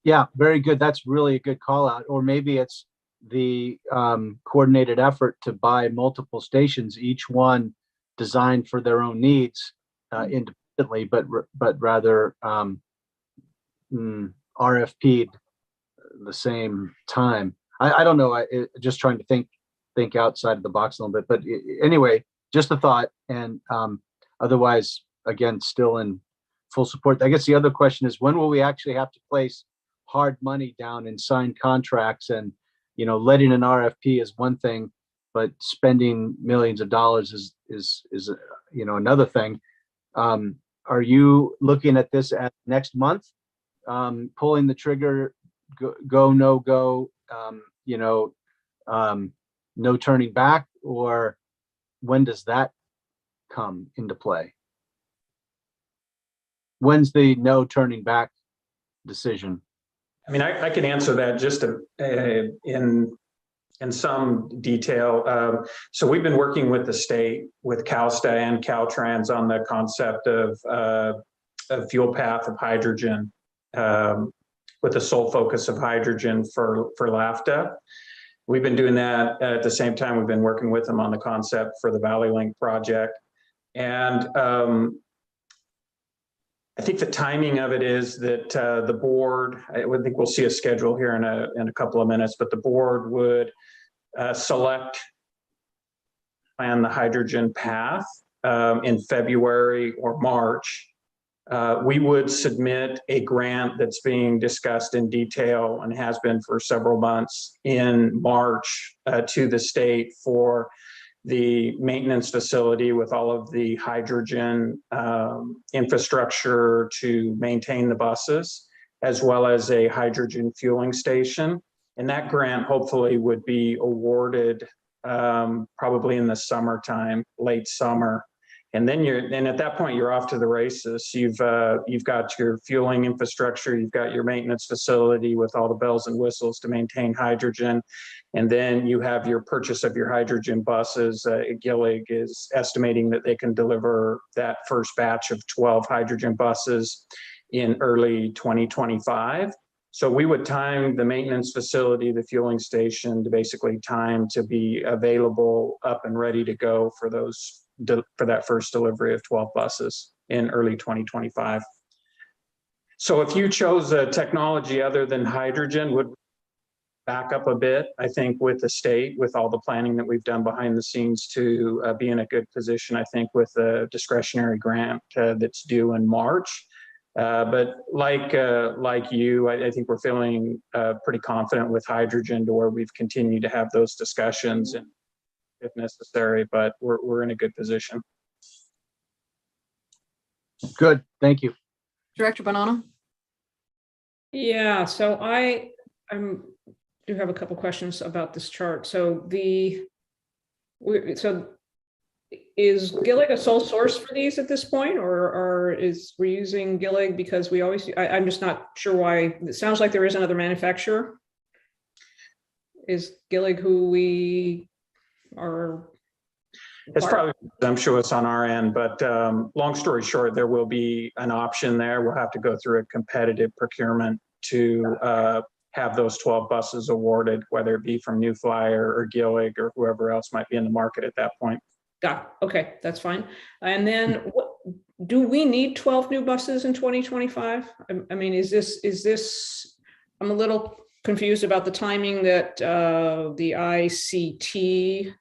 Yeah, very good. That's really a good call out. Or maybe it's the coordinated effort to buy multiple stations, each one designed for their own needs independently, but rather RFP'd the same time. I don't know. Just trying to think outside of the box a little bit. But anyway, just a thought. And otherwise, again, still in full support. I guess the other question is, when will we actually have to place hard money down and sign contracts? And, you know, letting an RFP is one thing, but spending millions of dollars is you know, another thing. Are you looking at this at next month? Pulling the trigger, go, no go, you know, no turning back, or when does that come into play? When's the no turning back decision? I mean, I can answer that just in some detail. So we've been working with the state, with CalSTA and Caltrans on the concept of fuel path of hydrogen, with the sole focus of hydrogen for LAVTA. We've been doing that at the same time. We've been working with them on the concept for the Valley Link project. And I think the timing of it is that the board, I would think we'll see a schedule here in a couple of minutes, but the board would plan the hydrogen path in February or March. We would submit a grant that's being discussed in detail and has been for several months in March to the state for the maintenance facility with all of the hydrogen infrastructure to maintain the buses, as well as a hydrogen fueling station. And that grant hopefully would be awarded probably in the summertime, late summer. And then at that point, you're off to the races. You've got your fueling infrastructure, you've got your maintenance facility with all the bells and whistles to maintain hydrogen. And then you have your purchase of your hydrogen buses. Gillig is estimating that they can deliver that first batch of 12 hydrogen buses in early 2025. So we would time the maintenance facility, the fueling station, to basically time to be available, up and ready to go for for that first delivery of 12 buses in early 2025. So if you chose a technology other than hydrogen, would back up a bit, I think, with the state, with all the planning that we've done behind the scenes to be in a good position, I think, with the discretionary grant that's due in March. But like you, I think we're feeling pretty confident with hydrogen to where we've continued to have those discussions and if necessary, but we're in a good position. Good, thank you. Director Bonanno? Yeah, so I do have a couple questions about this chart. So is Gillig a sole source for these at this point, or we're using Gillig because we always, I'm just not sure why. It sounds like there is another manufacturer. Is Gillig who we are? It's probably presumptuous on our end, but long story short, there will be an option there. We'll have to go through a competitive procurement to have those 12 buses awarded, whether it be from New Flyer or Gillig or whoever else might be in the market at that point. Got it. Okay, that's fine. And then do we need 12 new buses in 2025? I mean, is this, I'm a little confused about the timing that the ICT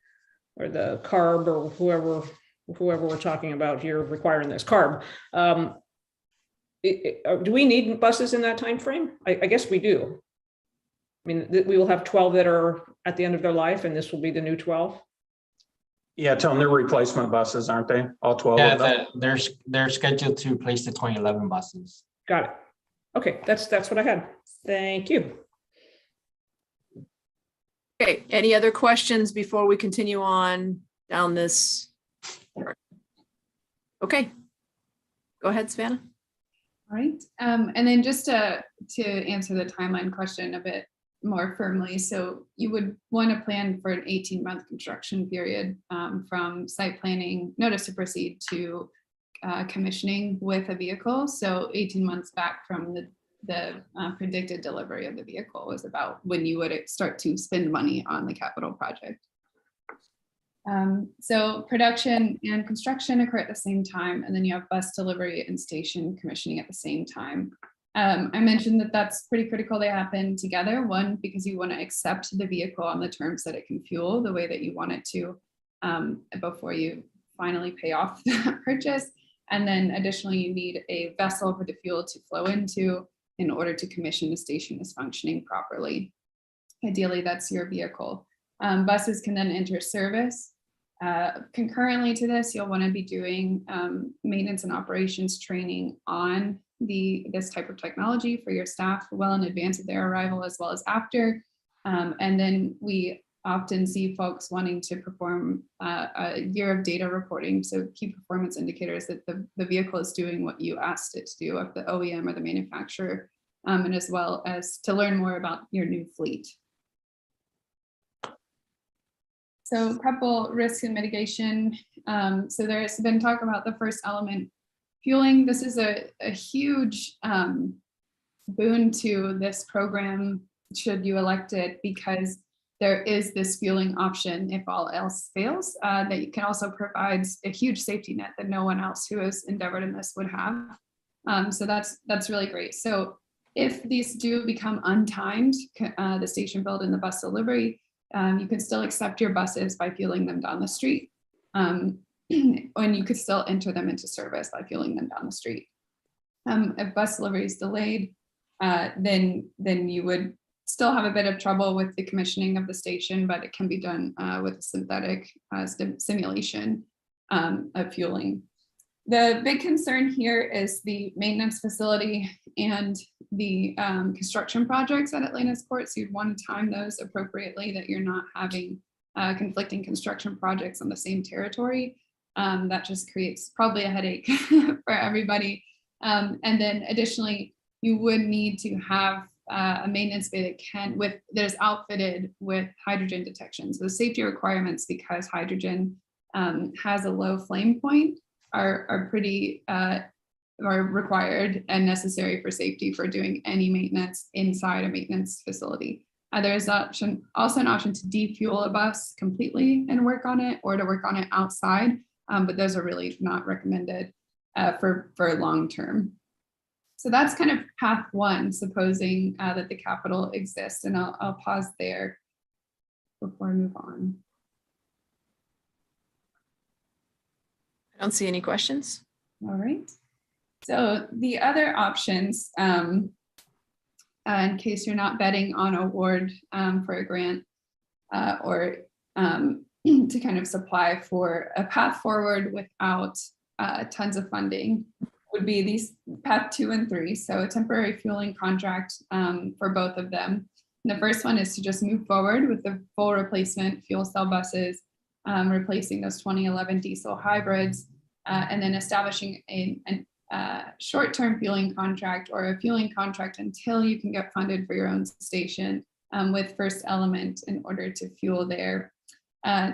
or the CARB or whoever we're talking about here requiring this CARB. Do we need buses in that time frame? I guess we do. I mean, we will have 12 that are at the end of their life, and this will be the new 12. Yeah, Tom, they're replacement buses, aren't they? All 12 of them? Yeah, they're scheduled to replace the 2011 buses. Got it. Okay, that's what I had. Thank you. Okay, any other questions before we continue on down this? Okay, go ahead, Savannah. All right. And then just to answer the timeline question a bit more firmly, so you would want to plan for an 18-month construction period from site planning, notice to proceed to commissioning with a vehicle. So 18 months back from the predicted delivery of the vehicle was about when you would start to spend money on the capital project. So production and construction occur at the same time, and then you have bus delivery and station commissioning at the same time. I mentioned that that's pretty critical they happen together. One, because you want to accept the vehicle on the terms that it can fuel the way that you want it to before you finally pay off that purchase. And then additionally, you need a vessel for the fuel to flow into in order to commission the station is functioning properly. Ideally, that's your vehicle. Buses can then enter service. Concurrently to this, you'll want to be doing maintenance and operations training on this type of technology for your staff well in advance of their arrival as well as after. And then we often see folks wanting to perform a year of data reporting. So key performance indicators that the vehicle is doing what you asked it to do of the OEM or the manufacturer, and as well as to learn more about your new fleet. So a couple risks and mitigation. So there's been talk about the first element, fueling. This is a huge boon to this program should you elect it, because there is this fueling option if all else fails, that you can also provide a huge safety net that no one else who has endeavored in this would have. So that's really great. So if these do become untimed, the station build and the bus delivery, you can still accept your buses by fueling them down the street. And you could still enter them into service by fueling them down the street. If bus delivery is delayed, then you would still have a bit of trouble with the commissioning of the station, but it can be done with a synthetic simulation of fueling. The big concern here is the maintenance facility and the construction projects at Atlantis Port. So you'd want to time those appropriately, that you're not having conflicting construction projects on the same territory. That just creates probably a headache for everybody. And then additionally, you would need to have a maintenance bay that is outfitted with hydrogen detection. So the safety requirements, because hydrogen has a low flame point, are pretty are required and necessary for safety for doing any maintenance inside a maintenance facility. There's also an option to defuel a bus completely and work on it, or to work on it outside, but those are really not recommended for long term. So that's kind of path one, supposing that the capital exists, and I'll pause there before I move on. I don't see any questions. All right. So the other options, in case you're not betting on award for a grant or to kind of supply for a path forward without tons of funding, would be these path 2 and 3. So a temporary fueling contract for both of them. And the first one is to just move forward with the full replacement fuel cell buses, replacing those 2011 diesel hybrids, and then establishing a short-term fueling contract or a fueling contract until you can get funded for your own station with First Element in order to fuel there.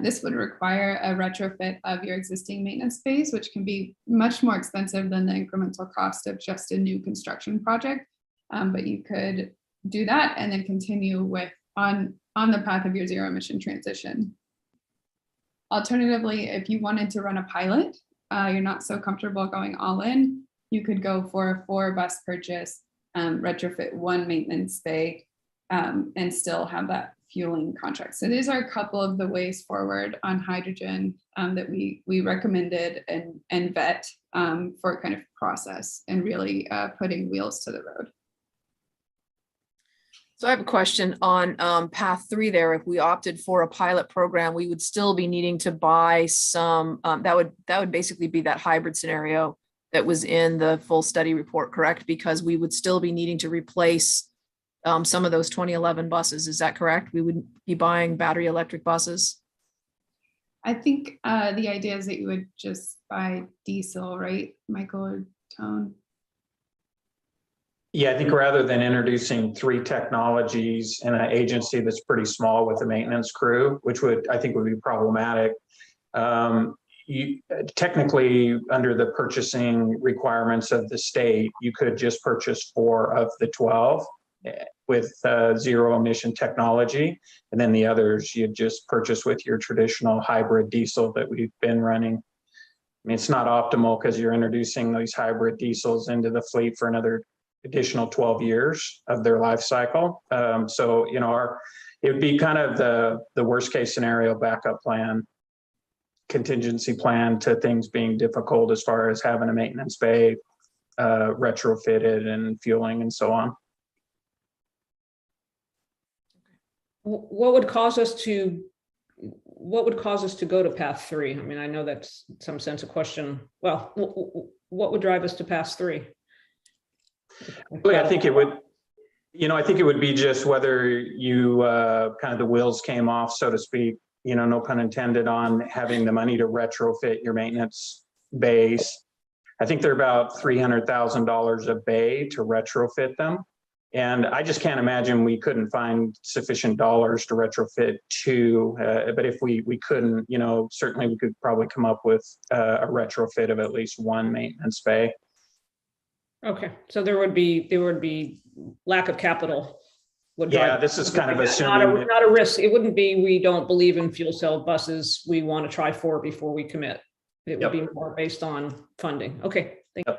This would require a retrofit of your existing maintenance space, which can be much more expensive than the incremental cost of just a new construction project. But you could do that and then continue with on the path of your zero emission transition. Alternatively, if you wanted to run a pilot, you're not so comfortable going all in, you could go for a 4 bus purchase, retrofit 1 maintenance bay, and still have that fueling contract. So these are a couple of the ways forward on hydrogen that we recommended and vet for kind of process and really putting wheels to the road. So I have a question on path 3 there. If we opted for a pilot program, we would still be needing to buy some, that would basically be that hybrid scenario that was in the full study report, correct? Because we would still be needing to replace some of those 2011 buses. Is that correct? We would be buying battery electric buses? I think the idea is that you would just buy diesel, right, Michael or Tone? Yeah, I think rather than introducing 3 technologies in an agency that's pretty small with a maintenance crew, which I think would be problematic. Technically, under the purchasing requirements of the state, you could just purchase 4 of the 12 with zero emission technology. And then the others you'd just purchase with your traditional hybrid diesel that we've been running. I mean, it's not optimal because you're introducing these hybrid diesels into the fleet for another additional 12 years of their life cycle. So, you know, it would be kind of the worst case scenario backup plan, contingency plan to things being difficult as far as having a maintenance bay retrofitted and fueling and so on. What would cause us to go to path 3? I mean, I know that's in some sense a question. Well, what would drive us to path 3? Well, I think it would, I think it would be just whether you kind of the wheels came off, so to speak, no pun intended, on having the money to retrofit your maintenance bays. I think they're about $300,000 a bay to retrofit them. And I just can't imagine we couldn't find sufficient dollars to retrofit 2. But if we couldn't, certainly we could probably come up with a retrofit of at least 1 maintenance bay. Okay, so there would be lack of capital. Yeah, this is kind of assuming not a risk. It wouldn't be we don't believe in fuel cell buses. We want to try 4 before we commit. It would be more based on funding. Okay, thank you.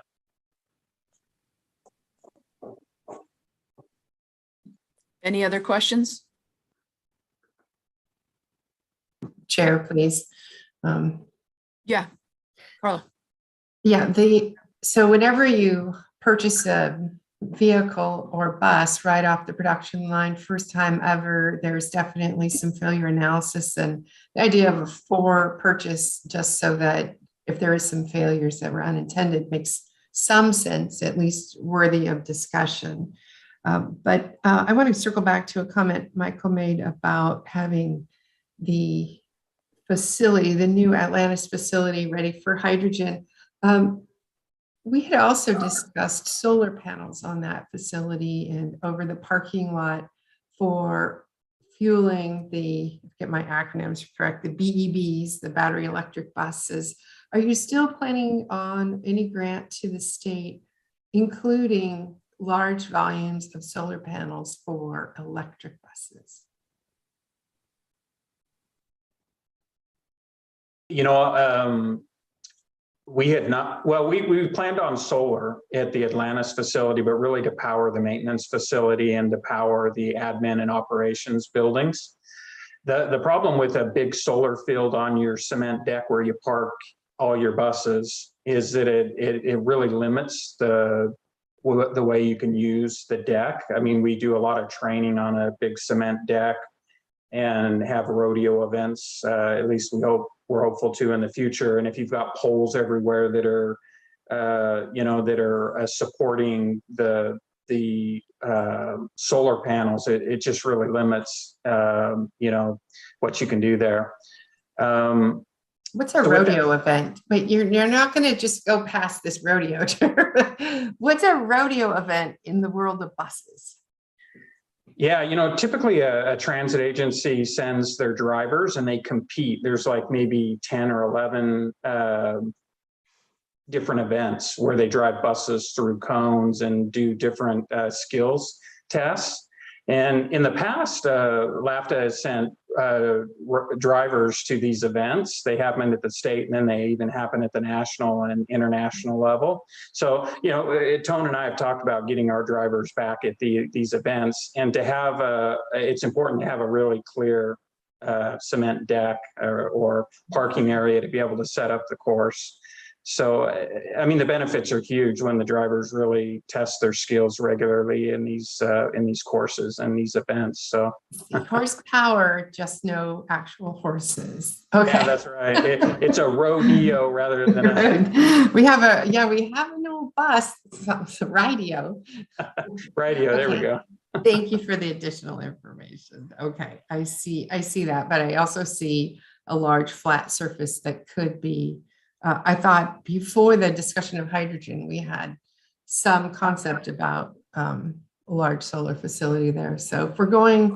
Any other questions? Chair, please. Yeah, Carla. Yeah, so whenever you purchase a vehicle or bus right off the production line, first time ever, there's definitely some failure analysis, and the idea of a 4 purchase just so that if there is some failures that were unintended makes some sense, at least worthy of discussion. But I want to circle back to a comment Michael made about having the facility, the new Atlantis facility, ready for hydrogen. We had also discussed solar panels on that facility and over the parking lot for fueling get my acronyms correct, the BEBs, the battery electric buses. Are you still planning on any grant to the state, including large volumes of solar panels for electric buses? You know, we had not, well, we planned on solar at the Atlantis facility, but really to power the maintenance facility and to power the admin and operations buildings. The problem with a big solar field on your cement deck where you park all your buses is that it really limits the way you can use the deck. I mean, we do a lot of training on a big cement deck and have rodeo events, at least we're hopeful to in the future. And if you've got poles everywhere that are, supporting the solar panels, it just really limits, what you can do there. What's a rodeo event? But you're not going to just go past this rodeo term. What's a rodeo event in the world of buses? Yeah, typically a transit agency sends their drivers and they compete. There's like maybe 10 or 11 different events where they drive buses through cones and do different skills tests. And in the past, LAVTA has sent drivers to these events. They happen at the state, and then they even happen at the national and international level. So, Tone and I have talked about getting our drivers back at these events, and to have it's important to have a really clear cement deck or parking area to be able to set up the course. So, I mean, the benefits are huge when the drivers really test their skills regularly in these courses and these events. So, horsepower, just no actual horses. Okay, yeah, that's right. It's a rodeo rather than a. we have an old bus, it's a radio. Radio. There we go. Thank you for the additional information. Okay, I see that, but I also see a large flat surface that could be. I thought before the discussion of hydrogen, we had some concept about a large solar facility there. So if we're going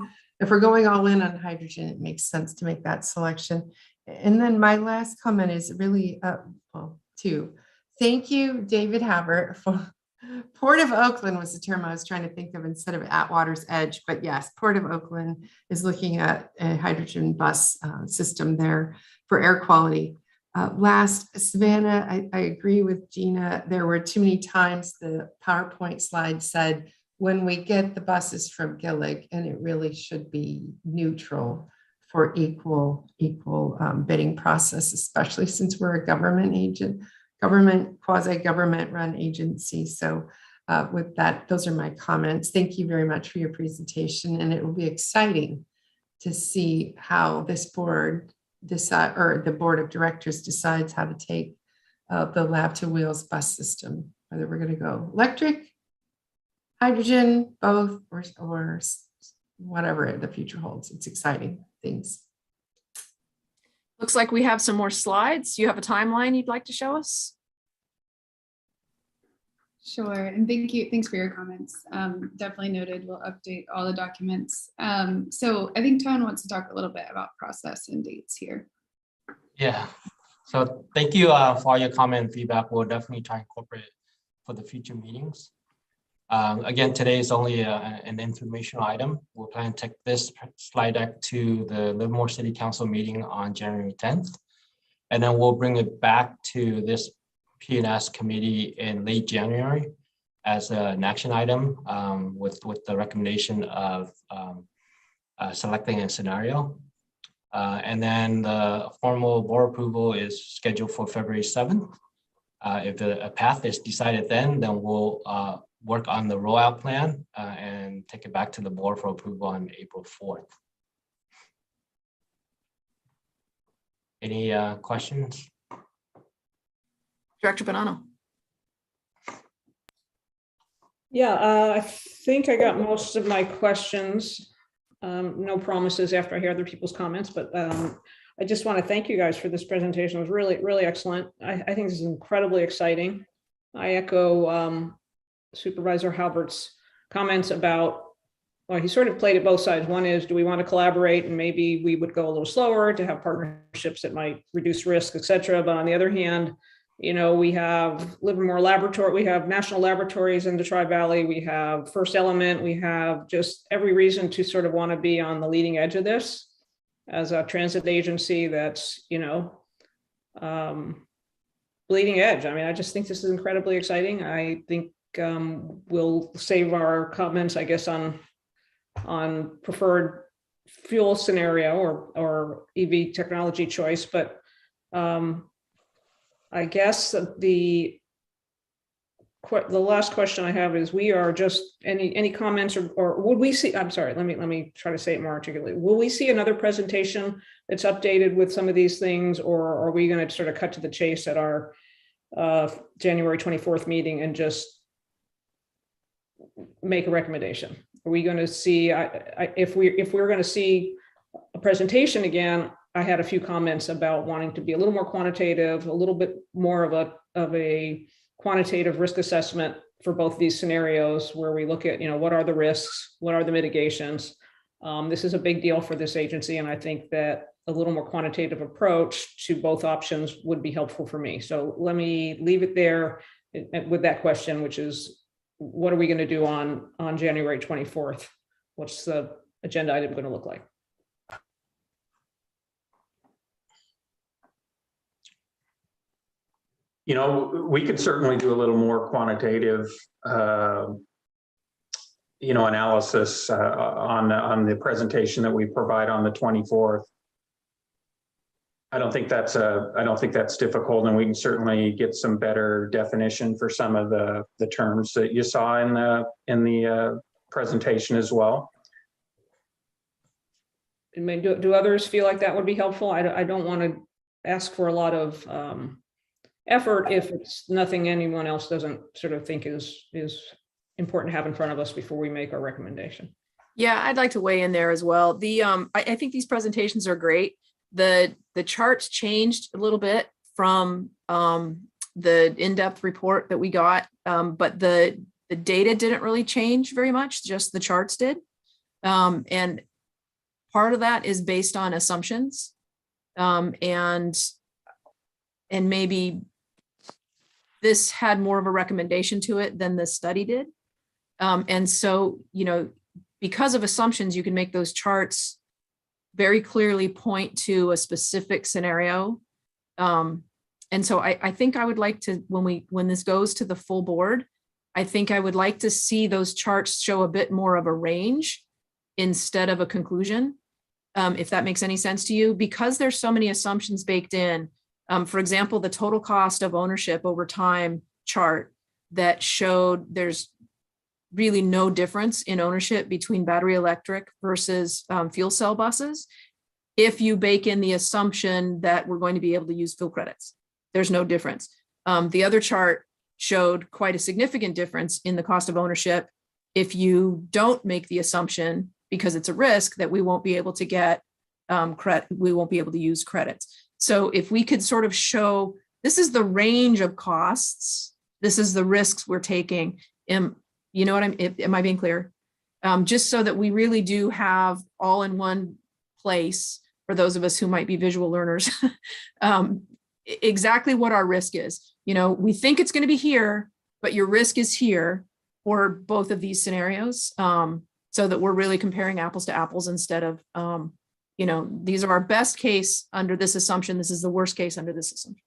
all in on hydrogen, it makes sense to make that selection. And then my last comment is really two. Thank you, David Havert, for Port of Oakland was the term I was trying to think of instead of at water's edge. But yes, Port of Oakland is looking at a hydrogen bus system there for air quality. Last, Savannah, I agree with Gina. There were too many times the PowerPoint slide said, when we get the buses from Gillig, and it really should be neutral for equal bidding process, especially since we're a quasi-government run agency. So with that, those are my comments. Thank you very much for your presentation. And it will be exciting to see how this board the board of directors decides how to take the LAVTA wheels bus system, whether we're going to go electric, hydrogen, both, or whatever the future holds. It's exciting things. Looks like we have some more slides. You have a timeline you'd like to show us? Sure, and thanks for your comments. Definitely noted, we'll update all the documents. So I think Tone wants to talk a little bit about process and dates here. Yeah, so thank you for all your comment and feedback. We'll definitely try and incorporate it for the future meetings. Again, today is only an informational item. We'll plan to take this slide deck to the Livermore City Council meeting on January 10th. And then we'll bring it back to this P&S committee in late January as an action item with the recommendation of selecting a scenario. And then the formal board approval is scheduled for February 7th. If a path is decided then we'll work on the rollout plan and take it back to the board for approval on April 4th. Any questions? Director Bonanno. Yeah, I think I got most of my questions. No promises after I hear other people's comments, but I just want to thank you guys for this presentation. It was really, really excellent. I think this is incredibly exciting. I echo Supervisor Halbert's comments about well, he sort of played it both sides. One is, do we want to collaborate and maybe we would go a little slower to have partnerships that might reduce risk, et cetera. But on the other hand, we have Livermore Laboratory, we have national laboratories in the Tri-Valley, we have First Element, we have just every reason to sort of want to be on the leading edge of this as a transit agency that's, bleeding edge. I mean, I just think this is incredibly exciting. I think we'll save our comments, I guess, on preferred fuel scenario or EV technology choice, but I guess the last question I have is, we are just any comments or would we see, I'm sorry, let me try to say it more articulately. Will we see another presentation that's updated with some of these things, or are we going to sort of cut to the chase at our January 24th meeting and just make a recommendation? Are we going to see, if we're going to see a presentation again, I had a few comments about wanting to be a little more quantitative, a little bit more of a quantitative risk assessment for both these scenarios, where we look at, what are the risks, what are the mitigations. This is a big deal for this agency, and I think that a little more quantitative approach to both options would be helpful for me. So let me leave it there with that question, which is, what are we going to do on January 24th? What's the agenda item going to look like? We could certainly do a little more quantitative, analysis on the presentation that we provide on the 24th. I don't think that's difficult, and we can certainly get some better definition for some of the terms that you saw in the presentation as well. I mean, do others feel like that would be helpful? I don't want to ask for a lot of effort if it's nothing anyone else doesn't sort of think is important to have in front of us before we make our recommendation. Yeah, I'd like to weigh in there as well. I think these presentations are great. The charts changed a little bit from the in-depth report that we got, but the data didn't really change very much, just the charts did. And part of that is based on assumptions, and maybe this had more of a recommendation to it than the study did. And so, because of assumptions, you can make those charts very clearly point to a specific scenario. And so I think I would like to, when this goes to the full board, I think I would like to see those charts show a bit more of a range instead of a conclusion, if that makes any sense to you, because there's so many assumptions baked in. For example, the total cost of ownership over time chart that showed there's really no difference in ownership between battery electric versus fuel cell buses. If you bake in the assumption that we're going to be able to use fuel credits, there's no difference. The other chart showed quite a significant difference in the cost of ownership if you don't make the assumption, because it's a risk, that we won't be able to get credit, we won't be able to use credits. So if we could sort of show, this is the range of costs, this is the risks we're taking. You know what am I being clear? Just so that we really do have all in one place, for those of us who might be visual learners, exactly what our risk is. We think it's going to be here, but your risk is here for both of these scenarios, so that we're really comparing apples to apples instead of, these are our best case under this assumption. This is the worst case under this assumption.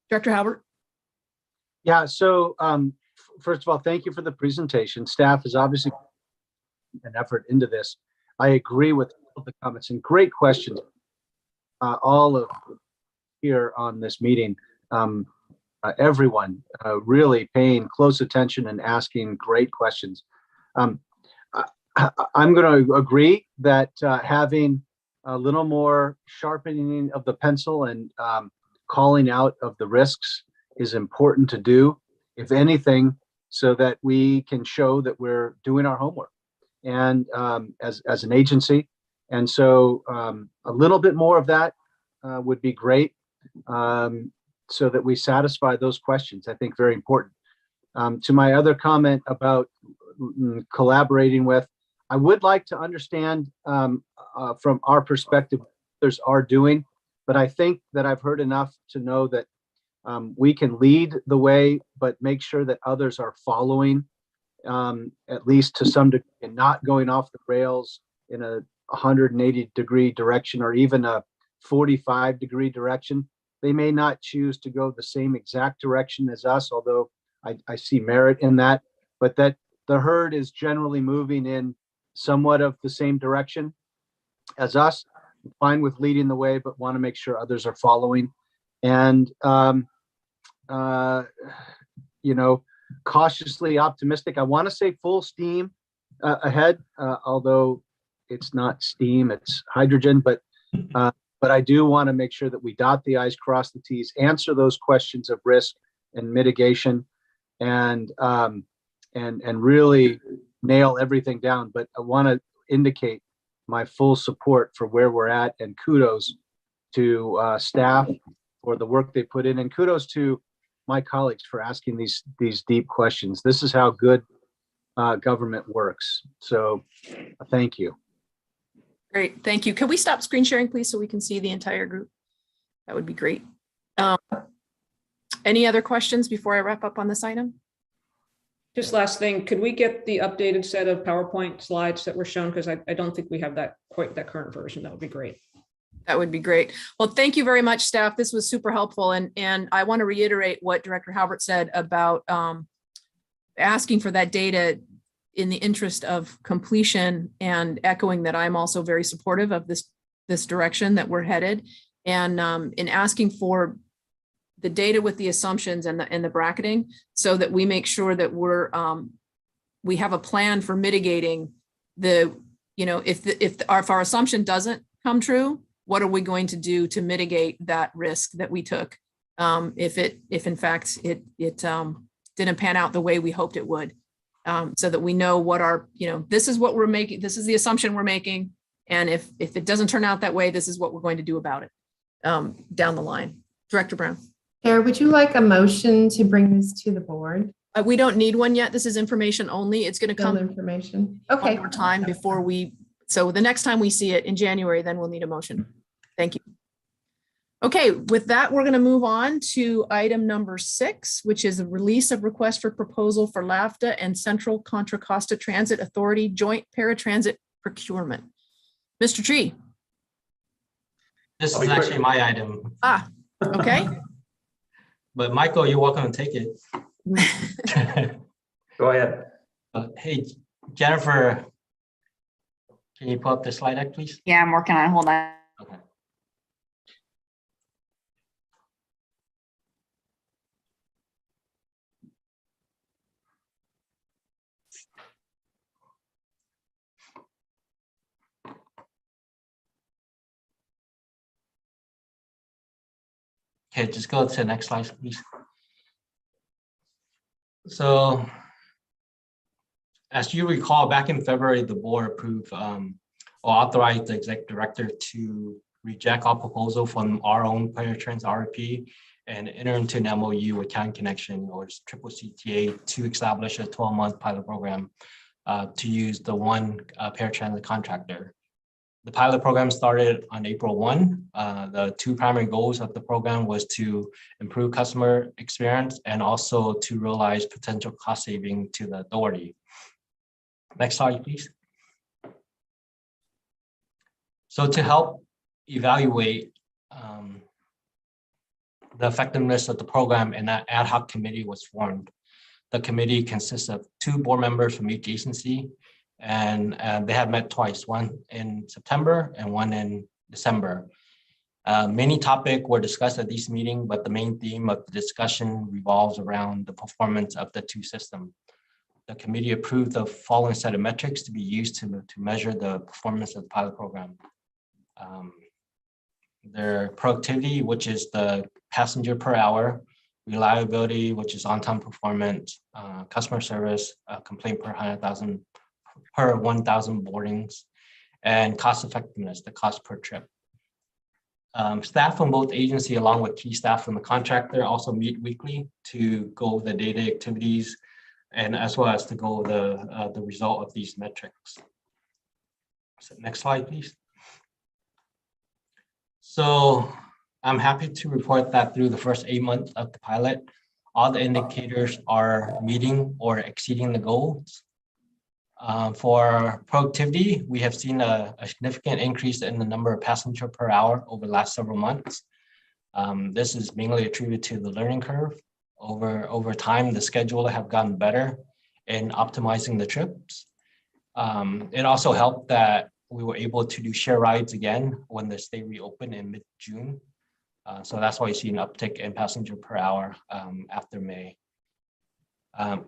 Director Halbert? Yeah, so first of all, thank you for the presentation. Staff has obviously put an effort into this. I agree with all the comments and great questions. All of here on this meeting, everyone really paying close attention and asking great questions. I'm going to agree that having a little more sharpening of the pencil and calling out of the risks is important to do, if anything, so that we can show that we're doing our homework and as an agency. And so a little bit more of that would be great, so that we satisfy those questions. I think very important. To my other comment about collaborating with. I would like to understand from our perspective what others are doing, but I think that I've heard enough to know that we can lead the way, but make sure that others are following, at least to some degree, and not going off the rails in a 180-degree direction or even a 45-degree direction. They may not choose to go the same exact direction as us, although I see merit in that, but that the herd is generally moving in somewhat of the same direction as us. I'm fine with leading the way, but want to make sure others are following. And, cautiously optimistic. I want to say full steam ahead, although it's not steam, it's hydrogen, but I do want to make sure that we dot the I's, cross the T's, answer those questions of risk and mitigation, and really nail everything down. But I want to indicate my full support for where we're at, and kudos to staff for the work they put in, and kudos to my colleagues for asking these deep questions. This is how good government works. So thank you. Great, thank you. Can we stop screen sharing, please, so we can see the entire group? That would be great. Any other questions before I wrap up on this item? Just last thing, could we get the updated set of PowerPoint slides that were shown? Because I don't think we have that current version. That would be great. That would be great. Well, thank you very much, staff. This was super helpful. And I want to reiterate what Director Halbert said about asking for that data in the interest of completion, and echoing that I'm also very supportive of this direction that we're headed. And in asking for the data with the assumptions and the bracketing, so that we make sure that we have a plan for mitigating if our assumption doesn't come true, what are we going to do to mitigate that risk that we took? If in fact it didn't pan out the way we hoped it would, so that we know what this is what we're making, this is the assumption we're making. And if it doesn't turn out that way, this is what we're going to do about it down the line. Director Brown. Chair, would you like a motion to bring this to the board? We don't need one yet. This is information only. It's going to come information. Okay. one more time before so the next time we see it in January, then we'll need a motion. Thank you. Okay, with that, we're going to move on to item number 6, which is a release of request for proposal for LAVTA and Central Contra Costa Transit Authority Joint Paratransit Procurement. Mr. Tree. This is actually my item. Okay. But Michael, you're welcome to take it. Go ahead. Hey, Jennifer, can you pull up the slide deck, please? Yeah, I'm working on it. Hold on. Okay. Okay, just go to the next slide, please. So, as you recall, back in February, the board approved or authorized the executive director to reject all proposal from our own paratransit RFP and enter into an MOU with County Connection, or Triple CTA, to establish a 12-month pilot program to use the one paratransit contractor. The pilot program started on April 1. The 2 primary goals of the program was to improve customer experience and also to realize potential cost saving to the authority. Next slide, please. So to help evaluate the effectiveness of the program, an ad hoc committee was formed. The committee consists of 2 board members from each agency, and they have met twice, one in September and one in December. Many topics were discussed at this meeting, but the main theme of the discussion revolves around the performance of the 2 systems. The committee approved the following set of metrics to be used to measure the performance of the pilot program. Their productivity, which is the passenger per hour, reliability, which is on-time performance, customer service, complaint per 1,000 boardings, and cost effectiveness, the cost per trip. Staff from both agency, along with key staff from the contractor, also meet weekly to go over the data activities and as well as to go the result of these metrics. So next slide, please. So I'm happy to report that through the first 8 months of the pilot, all the indicators are meeting or exceeding the goals. For productivity, we have seen a significant increase in the number of passengers per hour over the last several months. This is mainly attributed to the learning curve. Over time, the schedule have gotten better in optimizing the trips. It also helped that we were able to do share rides again when the state reopened in mid-June. So that's why you see an uptick in passenger per hour after May.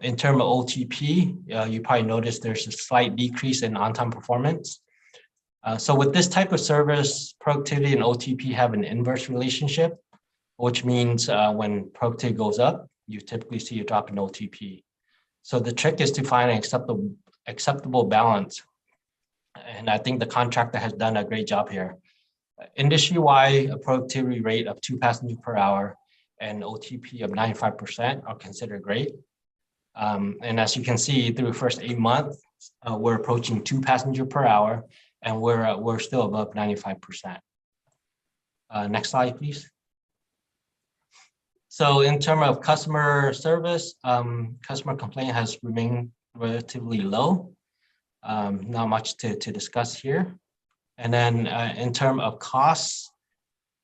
In terms of OTP, you probably noticed there's a slight decrease in on-time performance. So with this type of service, productivity and OTP have an inverse relationship, which means when productivity goes up, you typically see a drop in OTP. So the trick is to find an acceptable balance. And I think the contractor has done a great job here. Industry-wide, a productivity rate of 2 passengers per hour and OTP of 95% are considered great. And as you can see, through the first 8 months, we're approaching 2 passengers per hour, and we're still above 95%. Next slide, please. So in terms of customer service, customer complaint has remained relatively low. Not much to discuss here. And then in terms of costs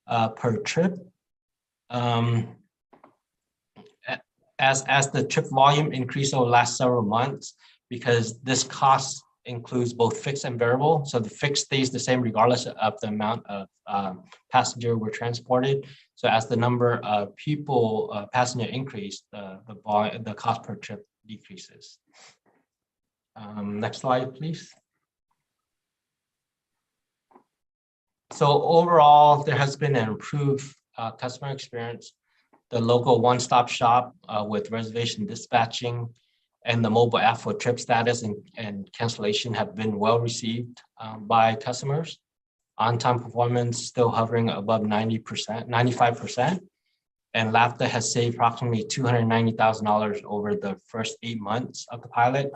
per trip, as the trip volume increased over the last several months, because this cost includes both fixed and variable. So the fixed stays the same regardless of the amount of passenger were transported. So as the number of people, passenger increase, the cost per trip decreases. Next slide, please. So overall, there has been an improved customer experience. The local one-stop shop with reservation dispatching and the mobile app for trip status and cancellation have been well received by customers. On-time performance still hovering above 90%, 95%. And LAVTA has saved approximately $290,000 over the first 8 months of the pilot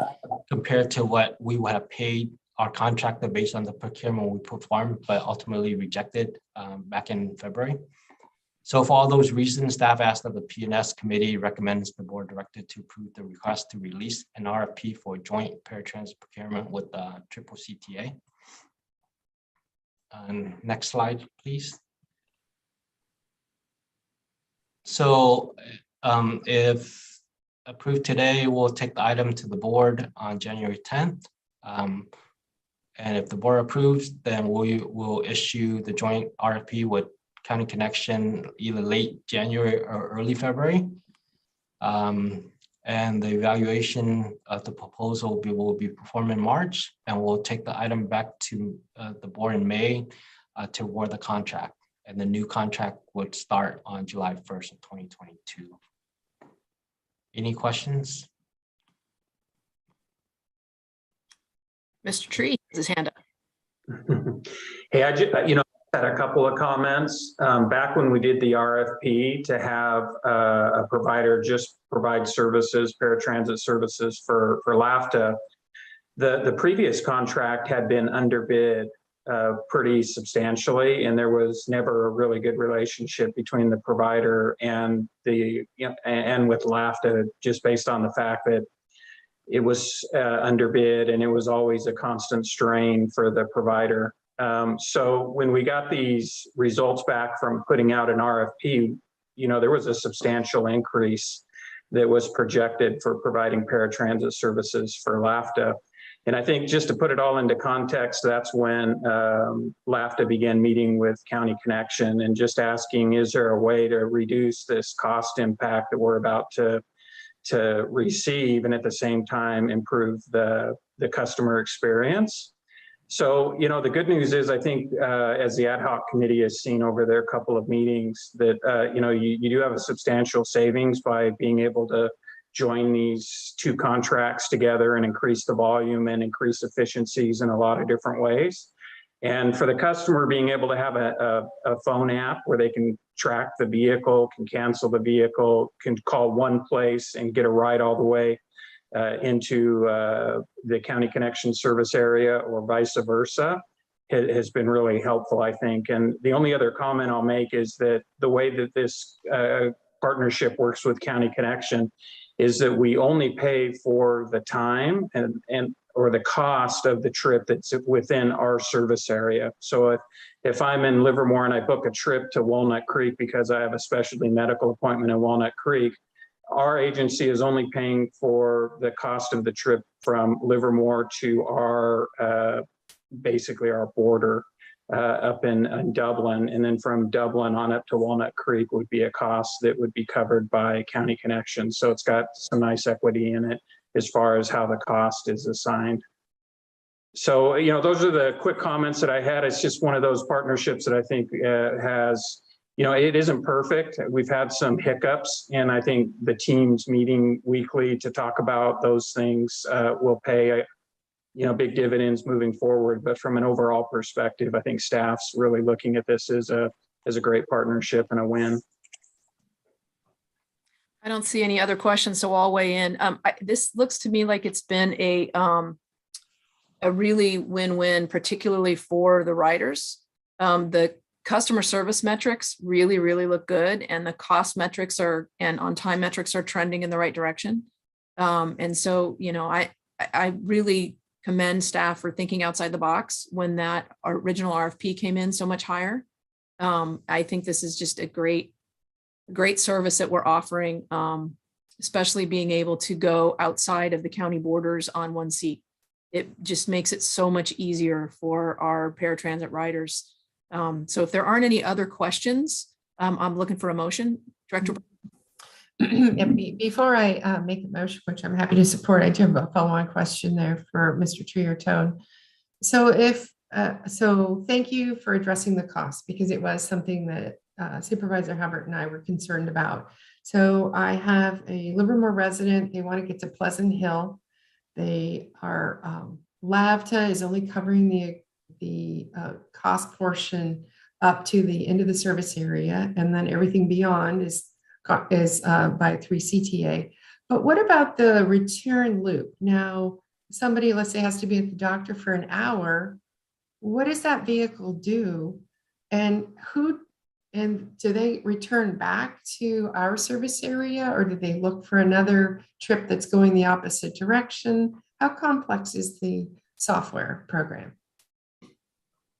compared to what we would have paid our contractor based on the procurement we performed, but ultimately rejected back in February. So for all those reasons, staff asked that the P&S committee recommends the board director to approve the request to release an RFP for joint paratransit procurement with the CCCTA. Next slide, please. So if approved today, we'll take the item to the board on January 10th. And if the board approves, then we'll issue the joint RFP with County Connection either late January or early February. And the evaluation of the proposal will be performed in March, and we'll take the item back to the board in May to award the contract. And the new contract would start on July 1st of 2022. Any questions? Mr. Tree has his hand up. Hey, I had a couple of comments. Back when we did the RFP to have a provider just provide services, paratransit services for LAVTA, the previous contract had been underbid pretty substantially, and there was never a really good relationship between the provider and and with LAVTA, just based on the fact that it was underbid and it was always a constant strain for the provider. So when we got these results back from putting out an RFP, there was a substantial increase that was projected for providing paratransit services for LAVTA. And I think just to put it all into context, that's when LAVTA began meeting with County Connection and just asking, is there a way to reduce this cost impact that we're about to receive and at the same time improve the customer experience? So, the good news is, I think, as the ad hoc committee has seen over their couple of meetings, that, you do have a substantial savings by being able to join these two contracts together and increase the volume and increase efficiencies in a lot of different ways. And for the customer, being able to have a phone app where they can track the vehicle, can cancel the vehicle, can call one place and get a ride all the way into the County Connection service area or vice versa has been really helpful, I think. And the only other comment I'll make is that the way that this partnership works with County Connection is that we only pay for the time and or the cost of the trip that's within our service area. So if I'm in Livermore and I book a trip to Walnut Creek because I have a specialty medical appointment in Walnut Creek, our agency is only paying for the cost of the trip from Livermore to our basically our border up in Dublin, and then from Dublin on up to Walnut Creek would be a cost that would be covered by County Connection. So it's got some nice equity in it as far as how the cost is assigned. So, you know, those are the quick comments that I had. It's just one of those partnerships that I think has, you know, it isn't perfect. We've had some hiccups, and I think the teams meeting weekly to talk about those things will pay, you know, big dividends moving forward. But from an overall perspective, I think staff's really looking at this as a great partnership and a win. I don't see any other questions, so I'll weigh in. This looks to me like it's been a really win-win, particularly for the riders. The customer service metrics really, really look good, and the cost metrics and on-time metrics are trending in the right direction. And so, you know, I really commend staff for thinking outside the box when that original RFP came in so much higher. I think this is just a great service that we're offering, especially being able to go outside of the county borders on one seat. It just makes it so much easier for our paratransit riders. So if there aren't any other questions, I'm looking for a motion. Director. Before I make a motion, which I'm happy to support, I do have a follow-on question there for Mr. Trier-Tone. So so thank you for addressing the cost, because it was something that Supervisor Hubbard and I were concerned about. So I have a Livermore resident. They want to get to Pleasant Hill. They are, LAVTA is only covering the cost portion up to the end of the service area, and then everything beyond is by 3CTA. But what about the return loop? Now, somebody, let's say, has to be at the doctor for an hour. What does that vehicle do? And do they return back to our service area, or do they look for another trip that's going the opposite direction? How complex is the software program?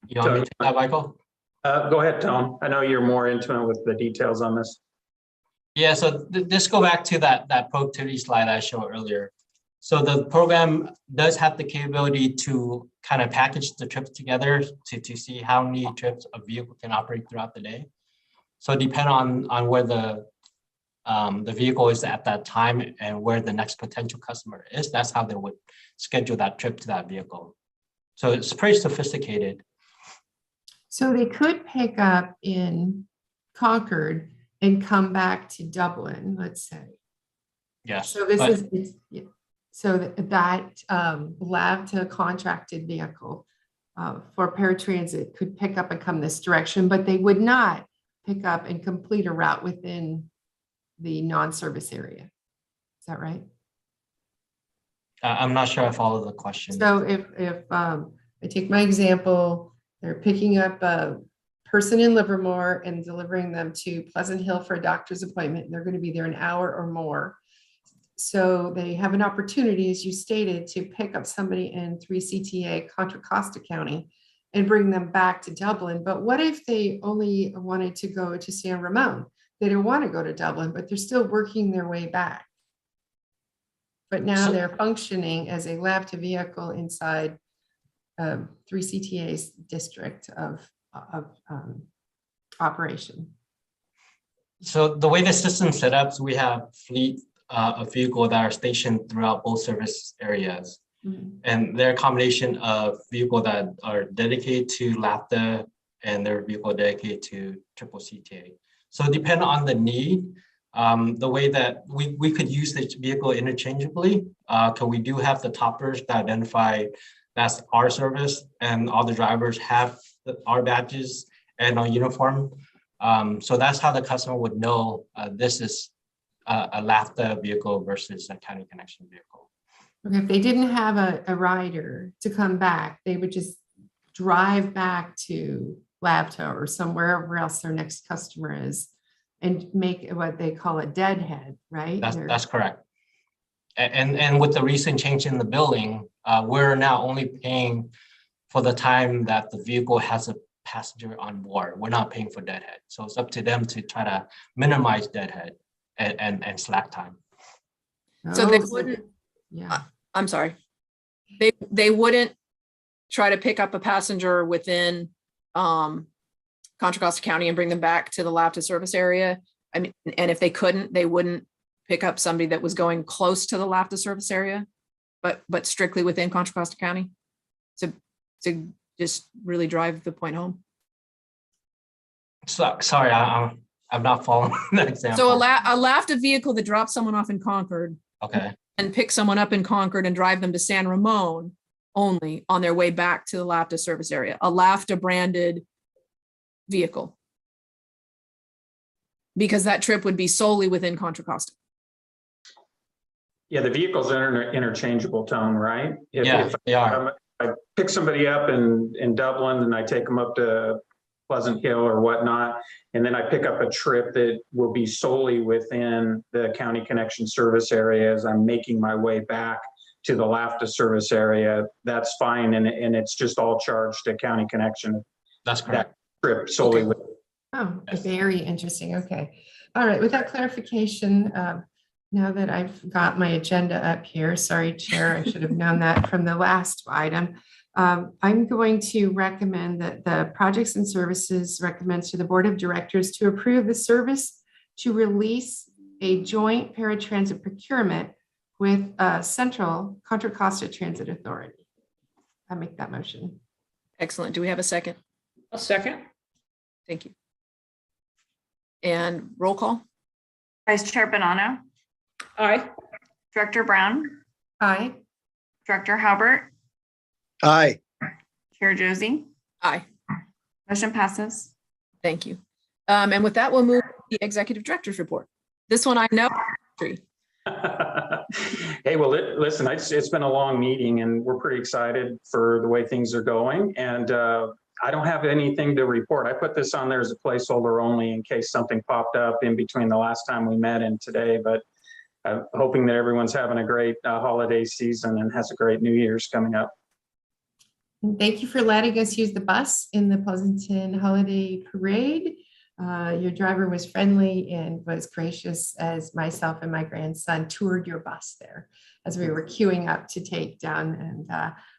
You want me to take that, Michael? Go ahead, Tom. I know you're more intimate with the details on this. Yeah, so just go back to that productivity slide I showed earlier. So the program does have the capability to kind of package the trips together to see how many trips a vehicle can operate throughout the day. So depend on where the vehicle is at that time and where the next potential customer is. That's how they would schedule that trip to that vehicle. So it's pretty sophisticated. So they could pick up in Concord and come back to Dublin, let's say. Yes. So this so that LAVTA contracted vehicle for paratransit could pick up and come this direction, but they would not pick up and complete a route within the non-service area. Is that right? I'm not sure I follow the question. So if I take my example, they're picking up a person in Livermore and delivering them to Pleasant Hill for a doctor's appointment, and they're going to be there an hour or more. So they have an opportunity, as you stated, to pick up somebody in 3CTA Contra Costa County and bring them back to Dublin. But what if they only wanted to go to San Ramon? They don't want to go to Dublin, but they're still working their way back. But now they're functioning as a LAVTA vehicle inside 3CTA's district of operation. So the way the system's set up, so we have fleet of vehicles that are stationed throughout both service areas. Mm-hmm. And they're a combination of vehicles that are dedicated to LAVTA and their vehicle dedicated to triple CTA. So depending on the need, the way that we could use this vehicle interchangeably, because we do have the toppers that identify that's our service, and all the drivers have our badges and our uniform. So that's how the customer would know this is a LAVTA vehicle versus a County Connection vehicle. Okay, if they didn't have a rider to come back, they would just drive back to LAVTA or somewhere else their next customer is and make what they call a deadhead, right? That's correct. And with the recent change in the billing, we're now only paying for the time that the vehicle has a passenger on board. We're not paying for deadhead. So it's up to them to try to minimize deadhead and slack time. So they Oh, wouldn't, yeah. I'm sorry. They wouldn't try to pick up a passenger within Contra Costa County and bring them back to the LAVTA service area. I mean, and if they couldn't, they wouldn't pick up somebody that was going close to the LAVTA service area, but strictly within Contra Costa County to just really drive the point home. So, sorry, I'm not following the example. So a LAVTA vehicle that drops someone off in Concord Okay, and pick someone up in Concord and drive them to San Ramon only on their way back to the LAVTA service area, a LAVTA branded vehicle. Because that trip would be solely within Contra Costa. Yeah, the vehicles are interchangeable, Tone, right? yeah, they are. I pick somebody up in Dublin and I take them up to Pleasant Hill or whatnot, and then I pick up a trip that will be solely within the County Connection service area as I'm making my way back to the LAVTA service area. That's fine, and it's just all charged to County Connection. That's correct. That trip solely Okay. with. Oh, very interesting. Okay. All right. With that clarification, now that I've got my agenda up here, sorry, Chair, I should have known that from the last item. I'm going to recommend that the Projects and Services recommends to the Board of Directors to approve the service to release a joint paratransit procurement with Central Contra Costa Transit Authority. I make that motion. Excellent. Do we have a second? A second. Thank you. And roll call? Vice Chair Bonanno, Aye. Director Brown, Aye. Director Halbert, Aye. Chair Josie. Aye. Motion passes. Thank you. And with that, we'll move to the Executive Director's Report. This one I know. Hey, well, listen, it's been a long meeting and we're pretty excited for the way things are going. And I don't have anything to report. I put this on there as a placeholder only in case something popped up in between the last time we met and today, but I'm hoping that everyone's having a great holiday season and has a great New Year's coming up. And thank you for letting us use the bus in the Pleasanton Holiday Parade. Your driver was friendly and was gracious as myself and my grandson toured your bus there as we were queuing up to take down. And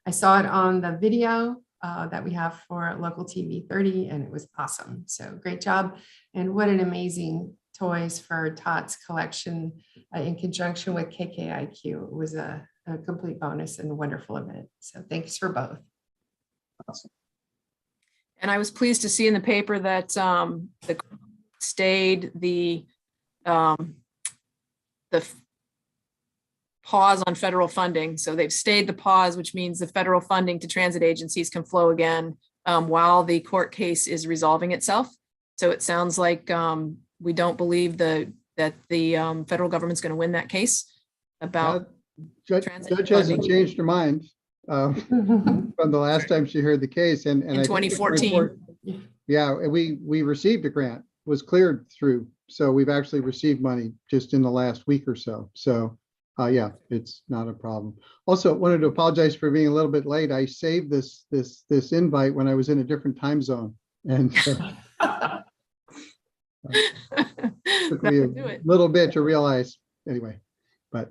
I saw it on the video that we have for local TV 30, and it was awesome. So great job. And what an amazing toys for Todd's collection in conjunction with KKIQ. It was a complete bonus and a wonderful event. So thanks for both. Awesome. And I was pleased to see in the paper that the stayed the pause on federal funding. So they've stayed the pause, which means the federal funding to transit agencies can flow again while the court case is resolving itself. So it sounds like we don't believe that the federal government's going to win that case about Judge transit hasn't funding. changed her mind from the last time she heard the case. And In I think the 2014. report- Yeah, we received a grant, was cleared through. So we've actually received money just in the last week or so. So yeah, it's not a problem. Also, wanted to apologize for being a little bit late. I saved this invite when I was in a different time zone. And took me a Do it. little bit to realize anyway, but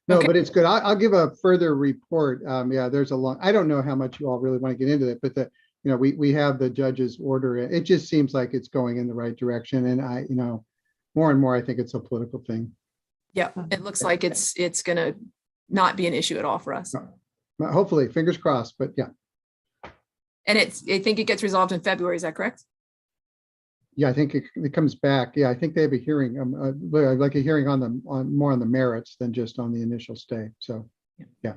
no, Okay. but it's good. I'll give a further report. Yeah, there's a long, I don't know how much you all really want to get into it, but we have the judge's order. It just seems like it's going in the right direction. And more and more, I think it's a political thing. Yeah, it looks like it's going to not be an issue at all for us. Hopefully, fingers crossed, but yeah. And I think it gets resolved in February. Is that correct? Yeah, I think it comes back. Yeah, I think they have a hearing, like a hearing on more on the merits than just on the initial stay. So, yeah.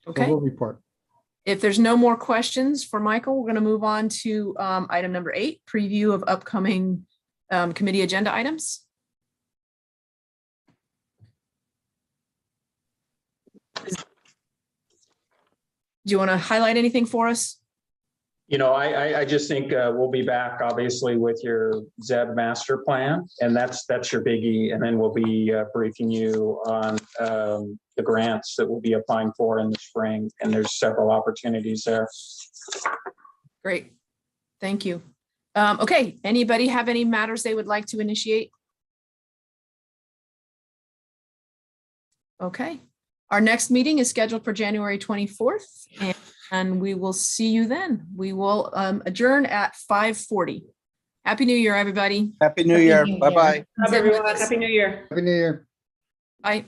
Okay. So we'll report. If there's no more questions for Michael, we're going to move on to item number 8, preview of upcoming committee agenda items. Do you want to highlight anything for us? You know, I just think we'll be back obviously with your ZEB master plan, and that's your biggie. And then we'll be briefing you on the grants that we'll be applying for in the spring. And there's several opportunities there. Great. Thank you. Okay, anybody have any matters they would like to initiate? Okay, our next meeting is scheduled for January 24th, and we will see you then. We will adjourn at 5:40. Happy New Year, everybody. Happy New Happy Year. New Year. Bye-bye. Have everyone, Happy New Year. Happy New Year. Bye.